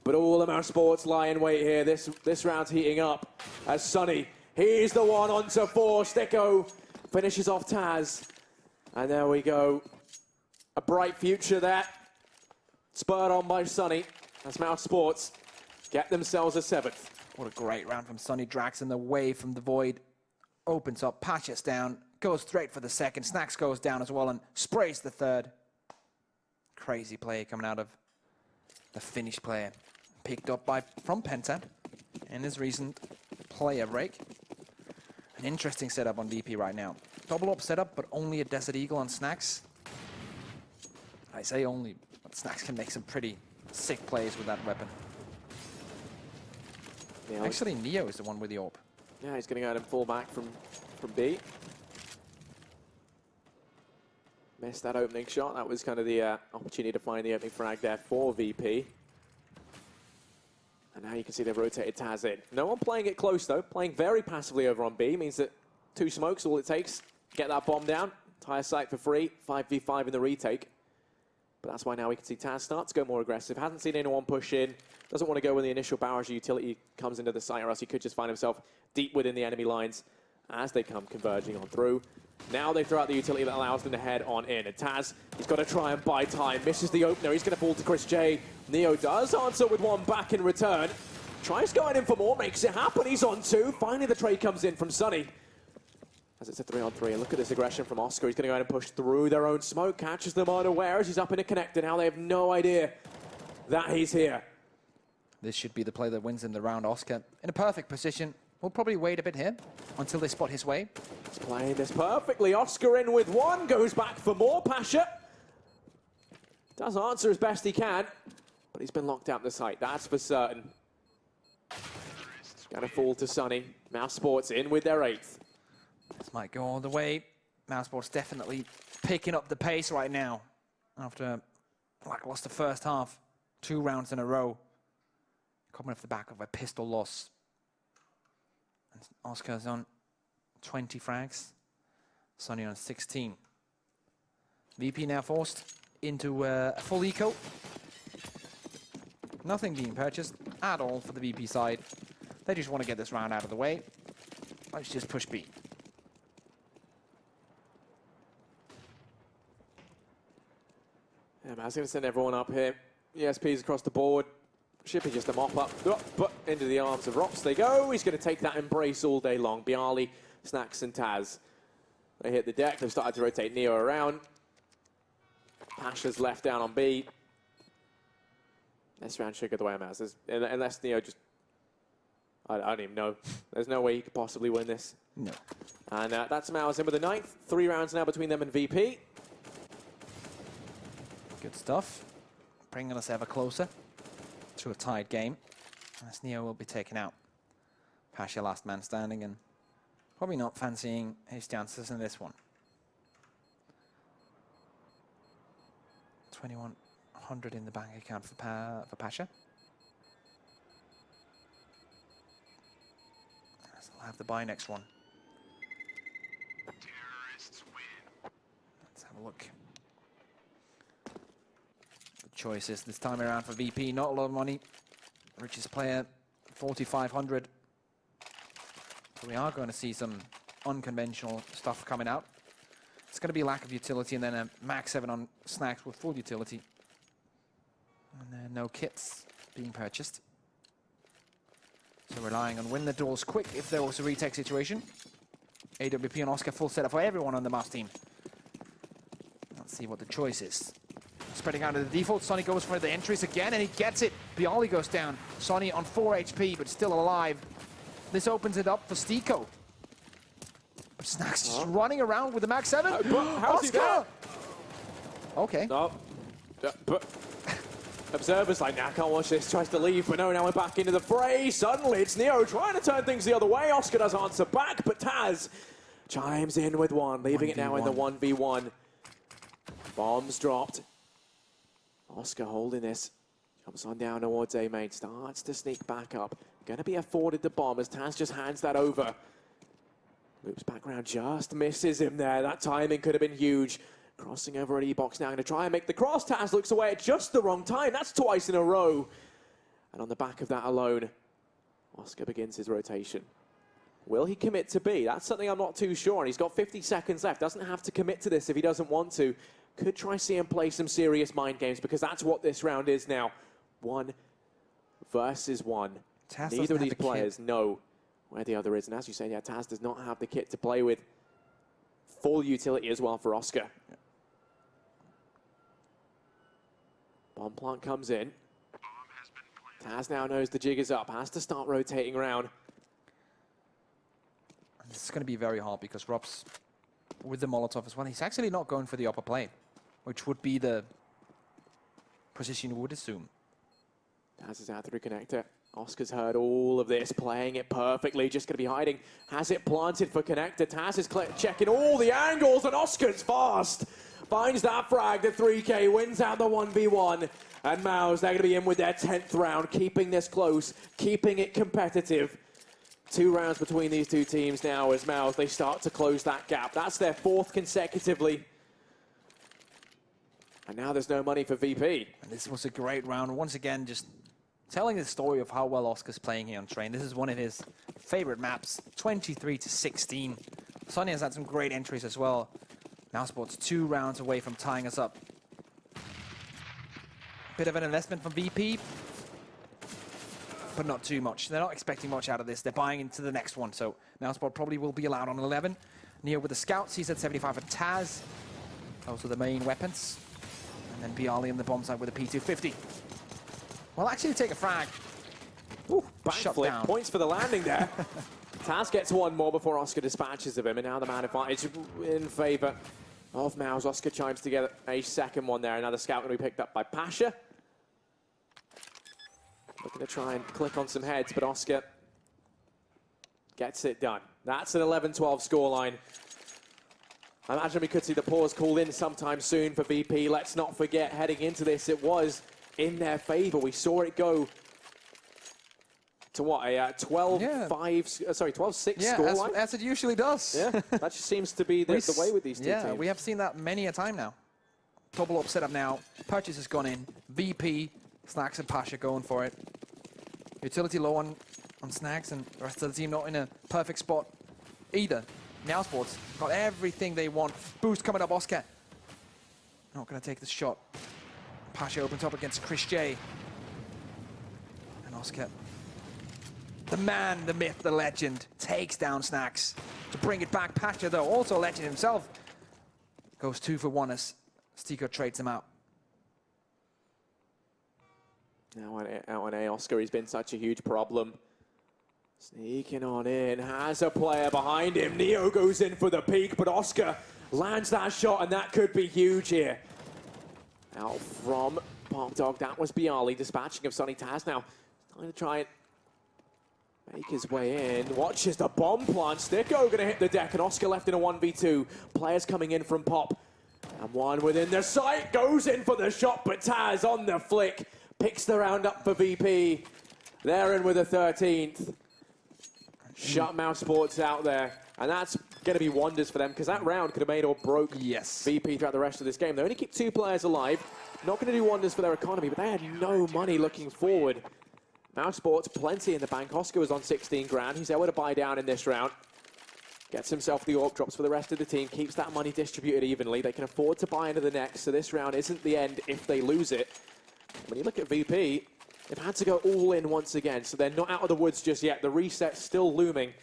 But all the mousesports lie in wait here. This round's heating up as Sonny, he's the one onto 4. Sticko finishes off Taz. And there we go. A bright future there. Spurred on by Sonny as mousesports get themselves a 7th. What a great round from Sonny. Drags him away from the void. Opens up, patches down. Goes straight for the second. Snacks goes down as well and sprays the third. Crazy play coming out of the Finnish player. Picked up from Penta in his recent player break. An interesting setup on VP right now. Double up setup, but only a Desert Eagle on Snacks. I say only, but Snacks can make some pretty sick plays with that weapon. Yeah, actually, Neo is the one with the AWP. Yeah, he's going to go ahead and fall back from B. Missed that opening shot. That was kind of the opportunity to find the opening frag there for VP. And now you can see they've rotated Taz in. No one playing it close, though. Playing very passively over on B. Means that 2 smokes, all it takes. Get that bomb down. Entire site for free. 5v5 in the retake. But that's why now we can see Taz start to go more aggressive. Hasn't seen anyone push in. Doesn't want to go when the initial barrage utility comes into the site, or else he could just find himself deep within the enemy lines as they come converging on through. Now they throw out the utility that allows them to head on in. And Taz, he's got to try and buy time. Misses the opener. He's going to fall to Chris J. Neo does answer with 1 back in return. Tries going in for more. Makes it happen. He's on 2. Finally, the trade comes in from Sonny. As it's a 3-on-3. Look at this aggression from Oscar. He's going to go ahead and push through their own smoke. Catches them unaware as he's up in a connector. Now they have no idea that he's here. This should be the play that wins in the round. Oscar in a perfect position. We'll probably wait a bit here until they spot his way. He's playing this perfectly. Oscar in with one. Goes back for more. Pasha does answer as best he can. But he's been locked out the site. That's for certain. Going to fall to Sunny. mousesports in with their 8th. This might go all the way. mousesports definitely picking up the pace right now after a lackluster first half. 2 rounds in a row. Coming off the back of a pistol loss. And Oscar's on 20 frags. Sunny on 16. VP now forced into a full eco. Nothing being purchased at all for the VP side. They just want to get this round out of the way. Let's just push B. Yeah, man, I was going to send everyone up here. ESPs across the board. Shipping just a mop up, but into the arms of Rops they go. He's going to take that embrace all day long. Bialy, Snacks, and Taz. They hit the deck. They've started to rotate Neo around. Pasha's left down on B. This round should go the way I'm at. Unless Neo just... I don't even know. There's no way he could possibly win this. No. And that's Mouse in with the 9th. 3 rounds now between them and VP. Good stuff. Bringing us ever closer to a tied game. As Neo will be taken out. Pasha last man standing and probably not fancying his chances in this one. 2,100 in the bank account for Pasha. So I'll have to buy next one. Terrorists win. Let's have a look. The choices this time around for VP, not a lot of money. Richest player, 4,500. So we are going to see some unconventional stuff coming out. It's going to be lack of utility and then a max 7 on Snacks with full utility. And then no kits being purchased. So relying on win the duels quick if there was a retake situation. AWP and Oscar full setup for everyone on the mouse team. Let's see what the choice is. Spreading out to the default, Sonny goes for the entries again and he gets it. Bialy goes down. Sonny on 4 HP but still alive. This opens it up for Stiko. But Snacks just running around with the max 7. How's he there? Okay. No. But Observer's like, nah, I can't watch this. Tries to leave, but no, now we're back into the fray. Suddenly it's Neo trying to turn things the other way. Oscar does answer back, but Taz chimes in with one, leaving it now in the 1v1. Bombs dropped. Oscar holding this. Jumps on down towards A main. Starts to sneak back up. Going to be afforded the bomb as Taz just hands that over. Loops back around, just misses him there. That timing could have been huge. Crossing over at E-Box now, going to try and make the cross. Taz looks away at just the wrong time. That's twice in a row. And on the back of that alone, Oscar begins his rotation. Will he commit to B? That's something I'm not too sure on. He's got 50 seconds left. Doesn't have to commit to this if he doesn't want to. Could try see him play some serious mind games because that's what this round is now. 1 versus 1. Neither of these players know where the other is. And as you say, yeah, Taz does not have the kit to play with. Full utility as well for Oscar. Yeah. Bomb plant comes in. Taz now knows the jig is up. Has to start rotating around. This is going to be very hard because Rob's with the Molotov as well. He's actually not going for the upper plane, which would be the position you would assume. Taz is out through connector. Oscar's heard all of this, playing it perfectly, just going to be hiding. Has it planted for connector. Taz is checking all the angles, and Oscar's fast. Finds that frag, the 3K, wins out the 1v1. And Mouse, they're going to be in with their 10th round, keeping this close, keeping it competitive. 2 rounds between these two teams now as Mouse, they start to close that gap. That's their 4th consecutively. And now there's no money for VP. And this was a great round. Once again, just telling the story of how well Oscar's playing here on Train. This is one of his favorite maps, 23-16. Sonny has had some great entries as well. mousesports 2 rounds away from tying us up. Bit of an investment from VP, but not too much. They're not expecting much out of this. They're buying into the next one, so mousesports probably will be allowed on 11. Neo with the scouts, he's at 75 and Taz. Those are the main weapons. And then Bialy on the bomb side with a P250. Well, actually take a frag. Ooh, shut Backflip, down. points for the landing there. Taz gets one more before Oscar dispatches of him, and now the man advantage in favour of Mouse. Oscar chimes together a second one there. Another scout going to be picked up by Pasha. Looking to try and click on some heads, but Oscar gets it done. That's an 11-12 scoreline. I imagine we could see the pause called in sometime soon for VP. Let's not forget, heading into this, it was in their favour. We saw it go to what, a 12-6 yeah, scoreline? as it usually does. Yeah, that just seems to be the way with these two teams. Yeah, we have seen that many a time now. Double up setup now. Purchase has gone in. VP, Snacks and Pasha going for it. Utility low on Snacks, and the rest of the team not in a perfect spot either. mousesports got everything they want. Boost coming up, Oscar. Not going to take this shot. Pasha opens up against Chris J. And Oscar, the man, the myth, the legend, takes down Snacks to bring it back. Pasha, though, also a legend himself, goes 2 for 1 as Stico trades him out. Now out on A, Oscar, he's been such a huge problem. Sneaking on in, has a player behind him. Neo goes in for the peak, but Oscar lands that shot, and that could be huge here. Out from Park Dog, that was Bialy, dispatching of Sonny Taz now. Trying to try and make his way in. Watches the bomb plant. Sticko gonna hit the deck, and Oscar left in a 1v2. Players coming in from Pop. And one within the sight, goes in for the shot, but Taz on the flick. Picks the round up for VP. They're in with a 13th. Shut mousesports out there. And that's going to be wonders for them, because that round could have made or broke VP throughout the rest of this game. They only keep 2 players alive. Not going to do wonders for their economy, but they had no money looking forward. mousesports, plenty in the bank. Oscar was on 16 grand. He's able to buy down in this round. Gets himself the AWP drops for the rest of the team. Keeps that money distributed evenly. They can afford to buy into the next, so this round isn't the end if they lose it. When you look at VP, they've had to go all in once again, so they're not out of the woods just yet. The reset's still looming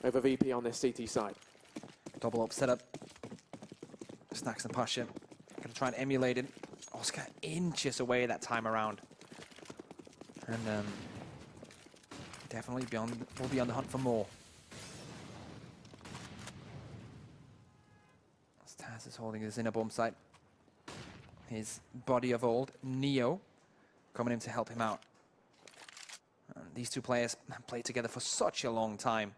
over VP on this CT side. Double up setup. Snacks and Pasha. Gonna try and emulate it. Oscar inches away that time around. And definitely will be on the hunt for more. As Taz is holding his inner bomb site. His body of old, Neo, coming in to help him out. These two players have played together for such a long time.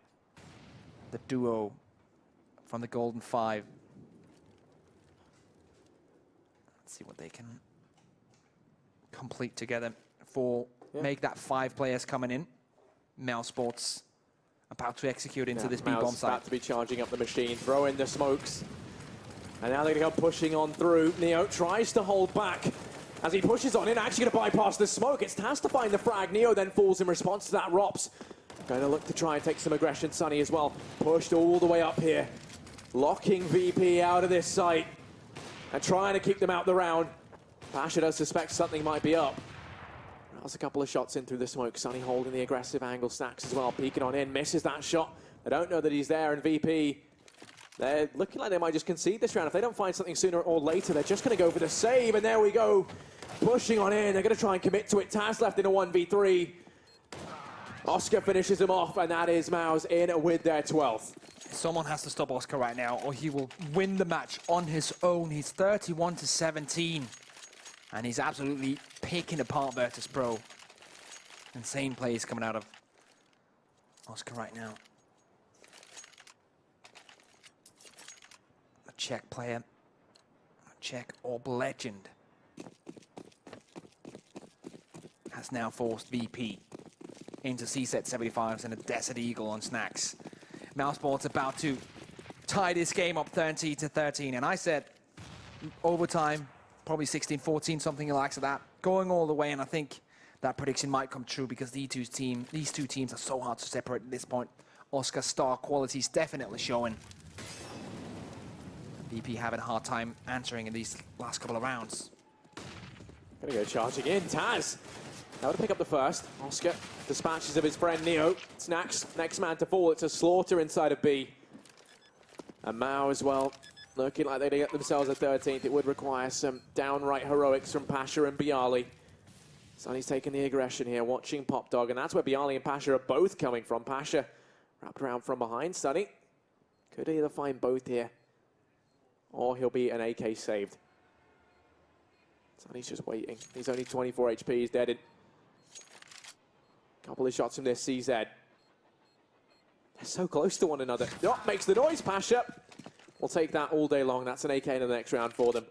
The duo from the Golden Five. Let's see what they can complete together for make that 5 players coming in. mousesports about to execute into this B-bomb site. About to be charging up the machine, throw in the smokes. And now they're going to go pushing on through. Neo tries to hold back as he pushes on in, actually going to bypass the smoke. It's Taz to find the frag. Neo then falls in response to that. Rops going to look to try and take some aggression. Sonny as well, pushed all the way up here. Locking VP out of this site and trying to keep them out the round. Pasha does suspect something might be up. That's a couple of shots in through the smoke. Sonny holding the aggressive angle. Snacks as well, peeking on in, misses that shot. They don't know that he's there, and VP, they're looking like they might just concede this round. If they don't find something sooner or later, they're just going to go for the save, and there we go. Pushing on in, they're going to try and commit to it. Taz left in a 1v3. Oscar finishes him off, and that is Mouse in with their 12th. Someone has to stop Oscar right now, or he will win the match on his own. He's 31-17, and he's absolutely picking apart Virtus.pro. Insane plays coming out of Oscar right now. A Czech player, a Czech orb legend, has now forced VP into C-set 75s and a Desert Eagle on Snacks. mousesports about to tie this game up 30-13, and I said overtime, probably 16-14, something like that, going all the way, and I think that prediction might come true because these two teams are so hard to separate at this point. Oscar's star qualities definitely showing. VP having a hard time answering in these last couple of rounds. Gonna go charging in, Taz. Now to pick up the first. Oscar dispatches of his friend Neo. Snacks, next man to fall. It's a slaughter inside of B. And Mao as well, looking like they'd get themselves a 13th. It would require some downright heroics from Pasha and Bialy. Sonny's taking the aggression here, watching Pop Dog, and that's where Bialy and Pasha are both coming from. Pasha wrapped around from behind. Sonny could either find both here, or he'll be an AK saved. Sonny's just waiting. He's only 24 HP, he's dead in. Couple of shots from this CZ. They're so close to one another. Oh, makes the noise, Pasha. We'll take that all day long. That's an AK in the next round for them.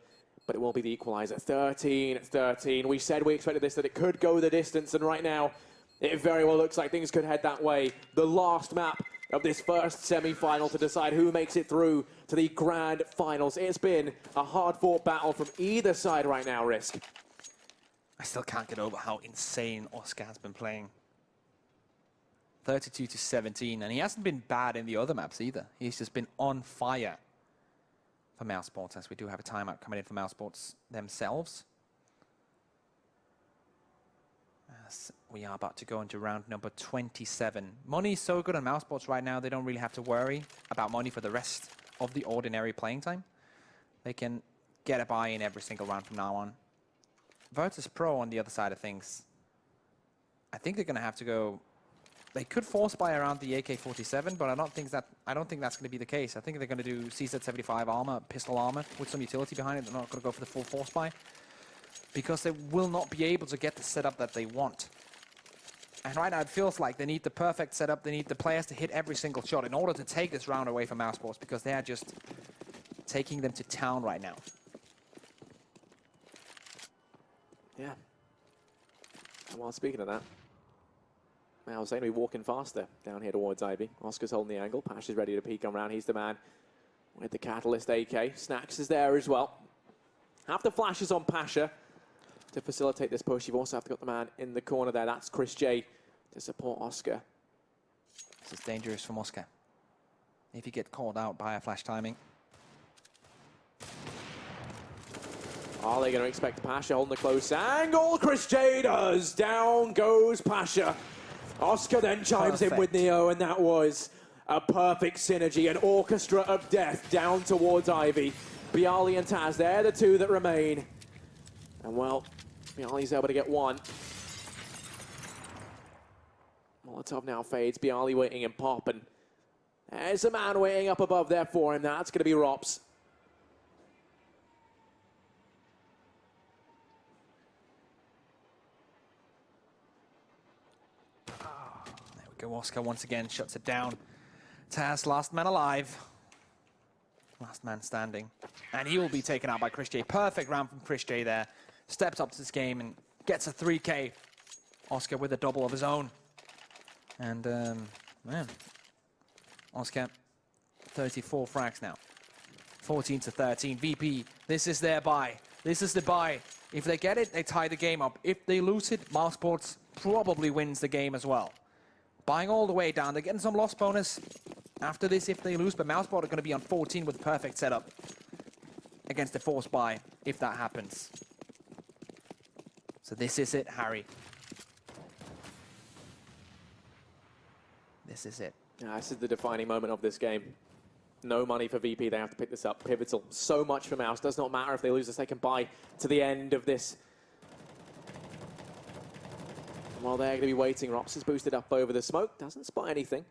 But it will be the equalizer. 13-13. We said we expected this, that it could go the distance, and right now, it very well looks like things could head that way. The last map of this first semi-final to decide who makes it through to the grand finals. It's been a hard-fought battle from either side right now, Risk. I still can't get over how insane Oscar has been playing. 32-17, and he hasn't been bad in the other maps either. He's just been on fire for mousesports, as we do have a timeout coming in for mousesports themselves. As we are about to go into round number 27. Money is so good on mousesports right now, they don't really have to worry about money for the rest of the ordinary playing time. They can get a buy in every single round from now on. Virtus.pro on the other side of things, I think they're going to have to go. They could force buy around the AK-47, but I don't think that's going to be the case. I think they're going to do CZ-75 armor, pistol armor, with some utility behind it. They're not going to go for the full force buy, because they will not be able to get the setup that they want. And right now it feels like they need the perfect setup. They need the players to hit every single shot in order to take this round away from mousesports, because they are just taking them to town right now. Yeah. And while speaking of that, now Zayn will be walking faster down here towards Ivy. Oscar's holding the angle. Pash is ready to peek around. He's the man with the Catalyst AK. Snacks is there as well. Have the flashes on Pasha to facilitate this push. You've also have to got the man in the corner there. That's Chris J to support Oscar. This is dangerous from Oscar if you get called out by a flash timing. Are they going to expect Pasha holding the close angle? Chris J does. Down goes Pasha. Oscar then chimes in with Neo, and that was a perfect synergy, an orchestra of death down towards Ivy. Bialy and Taz, they're the two that remain. And well, Bialy's able to get one. Molotov now fades, Bialy waiting in pop, and there's a man waiting up above there for him. That's going to be Rops. Oscar once again shuts it down. Taz, last man alive. Last man standing. And he will be taken out by Chris J. Perfect round from Chris J there. Steps up to this game and gets a 3K. Oscar with a double of his own. And, man. Oscar, 34 frags now. 14-13. VP, this is their buy. This is the buy. If they get it, they tie the game up. If they lose it, mousesports probably wins the game as well. Buying all the way down. They're getting some loss bonus after this if they lose, but mousesports are going to be on 14 with the perfect setup against the force buy if that happens. So this is it, Harry. This is it. Yeah, this is the defining moment of this game. No money for VP, they have to pick this up. Pivotal. So much for Mouse. Does not matter if they lose this, they can buy to the end of this. While they're going to be waiting, Rops is boosted up over the smoke. Doesn't spot anything.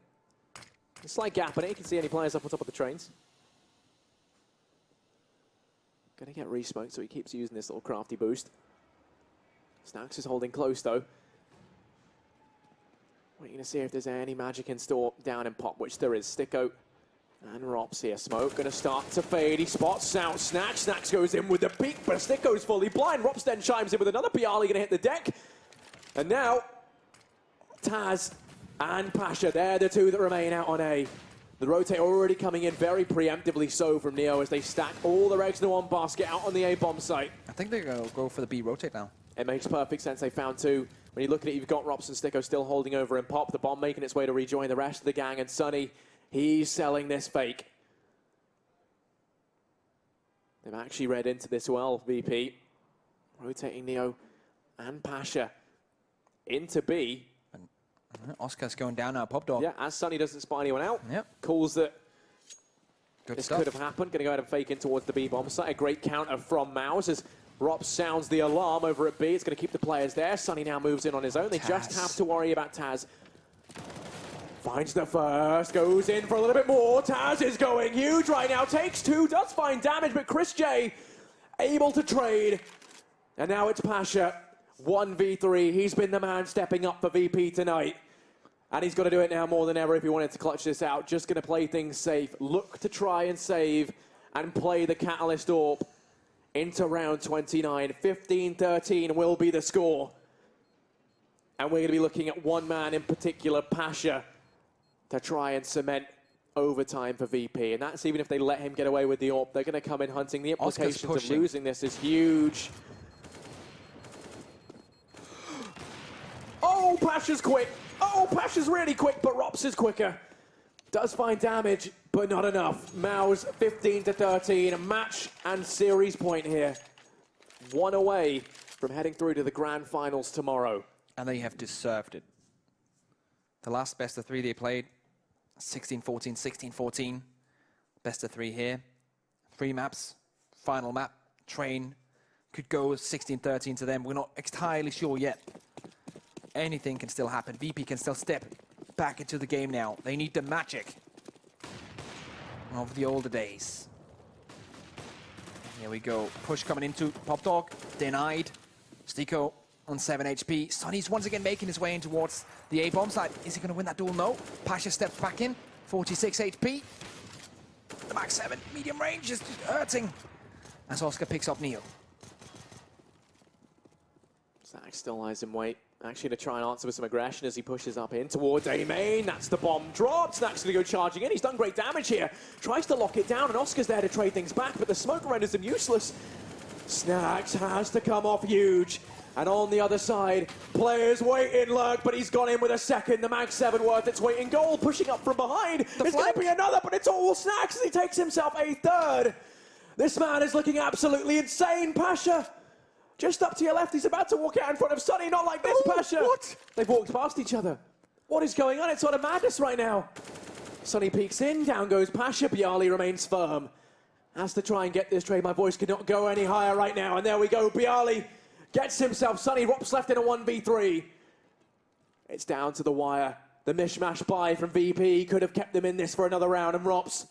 A slight gap in it. You can see any players up on top of the trains. Going to get re-smoked, so he keeps using this little crafty boost. Snacks is holding close, though. Waiting to see if there's any magic in store down in pop, which there is. Sticko and Rops here. Smoke going to start to fade. He spots out Snacks. Snacks goes in with the peek, but Sticko's fully blind. Rops then chimes in with another Bialy going to hit the deck. And now, Taz and Pasha, they're the two that remain out on A. The rotate already coming in very preemptively so from Neo as they stack all their eggs in one basket out on the A bomb site. I think they're going to go for the B rotate now. It makes perfect sense. They found two. When you look at it, you've got Rops and Sticko still holding over in pop. The bomb making its way to rejoin the rest of the gang. And Sonny, he's selling this fake. They've actually read into this well, VP. Rotating Neo and Pasha into B. And Oscar's going down now, Pop Dog. Yeah, as Sonny doesn't spy anyone out. Yep. Calls that Good this stuff. could have happened. Going to go ahead and fake in towards the B bomb site. A great counter from Mouse as Rops sounds the alarm over at B. It's going to keep the players there. Sunny now moves in on his own. They just have to worry about Taz. Finds the first, goes in for a little bit more. Taz is going huge right now. Takes two, does find damage, but Chris J able to trade. And now it's Pasha. 1v3. He's been the man stepping up for VP tonight. And he's got to do it now more than ever if he wanted to clutch this out. Just going to play things safe. Look to try and save and play the Catalyst AWP into round 29. 15-13 will be the score. And we're going to be looking at one man in particular, Pasha, to try and cement overtime for VP. And that's even if they let him get away with the AWP. They're going to come in hunting. The implications of losing this is huge. Oh, Pasha's quick. Oh, Pasha's really quick, but Rops is quicker. Does find damage, but not enough. Mouse 15-13, a match and series point here. One away from heading through to the grand finals tomorrow. And they have deserved it. The last best of three they played, 16-14, 16-14. Best of three here. 3 maps, final map, train. Could go 16-13 to them. We're not entirely sure yet. Anything can still happen. VP can still step back into the game now. They need the magic of the older days. Here we go. Push coming into Pop Dog. Denied. Stico on 7 HP. Sonny's once again making his way in towards the A-bomb side. Is he going to win that duel? No. Pasha steps back in. 46 HP. The max 7 medium range is just hurting as Oscar picks up Neo. Zach still lies in wait. Actually going to try and answer with some aggression as he pushes up in towards A main. That's the bomb dropped. Snack's going to go charging in. He's done great damage here. Tries to lock it down, and Oscar's there to trade things back, but the smoke renders him useless. Snacks has to come off huge. And on the other side, players wait in lurk, but he's gone in with a second. The mag 7 worth its weight in gold, pushing up from behind. There's going to be another, but it's all Snacks as he takes himself a third. This man is looking absolutely insane, Pasha. Just up to your left, he's about to walk out in front of Sunny. Not like this, Pasha. What? They've walked past each other. What is going on? It's sort of madness right now. Sunny peeks in, down goes Pasha. Bialy remains firm. Has to try and get this trade. My voice could not go any higher right now. And there we go. Bialy gets himself. Sunny Rops left in a 1v3. It's down to the wire. The mishmash buy from VP could have kept them in this for another round. And Rops,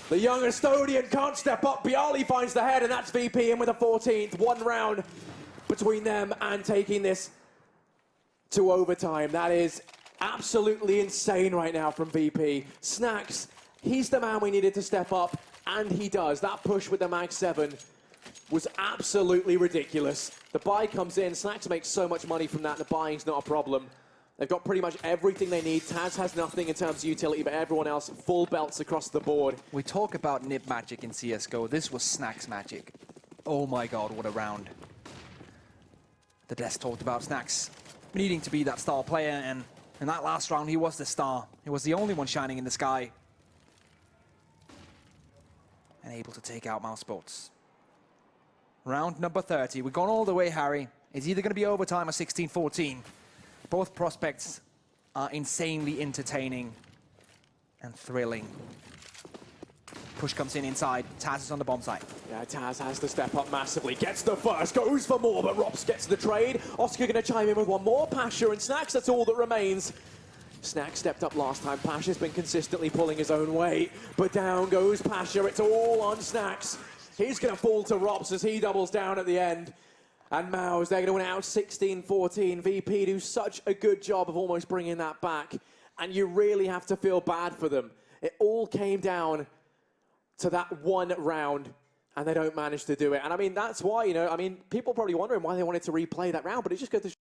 the young Estonian, can't step up. Bialy finds the head, and that's VP in with a 14th. 1 round between them and taking this to overtime. That is absolutely insane right now from VP. Snacks, he's the man we needed to step up, and he does. That push with the mag 7 was absolutely ridiculous. The buy comes in. Snacks makes so much money from that. The buying's not a problem. They've got pretty much everything they need. Taz has nothing in terms of utility, but everyone else full belts across the board. We talk about nip magic in CSGO. This was Snacks magic. Oh my god, what a round. The desk talked about Snacks needing to be that star player, and in that last round, he was the star. He was the only one shining in the sky. And able to take out mousesports. Round number 30. We've gone all the way, Harry. It's either going to be overtime or 16-14. Both prospects are insanely entertaining and thrilling. Push comes in inside. Taz is on the bomb site. Yeah, Taz has to step up massively. Gets the first, goes for more, but Rops gets the trade. Oscar going to chime in with one more. Pasha and Snacks, that's all that remains. Snacks stepped up last time. Pasha's been consistently pulling his own weight, but down goes Pasha. It's all on Snacks. He's going to fall to Rops as he doubles down at the end. And Mouse, they're going to win out 16-14. VP do such a good job of almost bringing that back. And you really have to feel bad for them. It all came down to that one round, and they don't manage to do it. And I mean, that's why, you know, I mean, people probably wondering why they wanted to replay that round, but it just goes to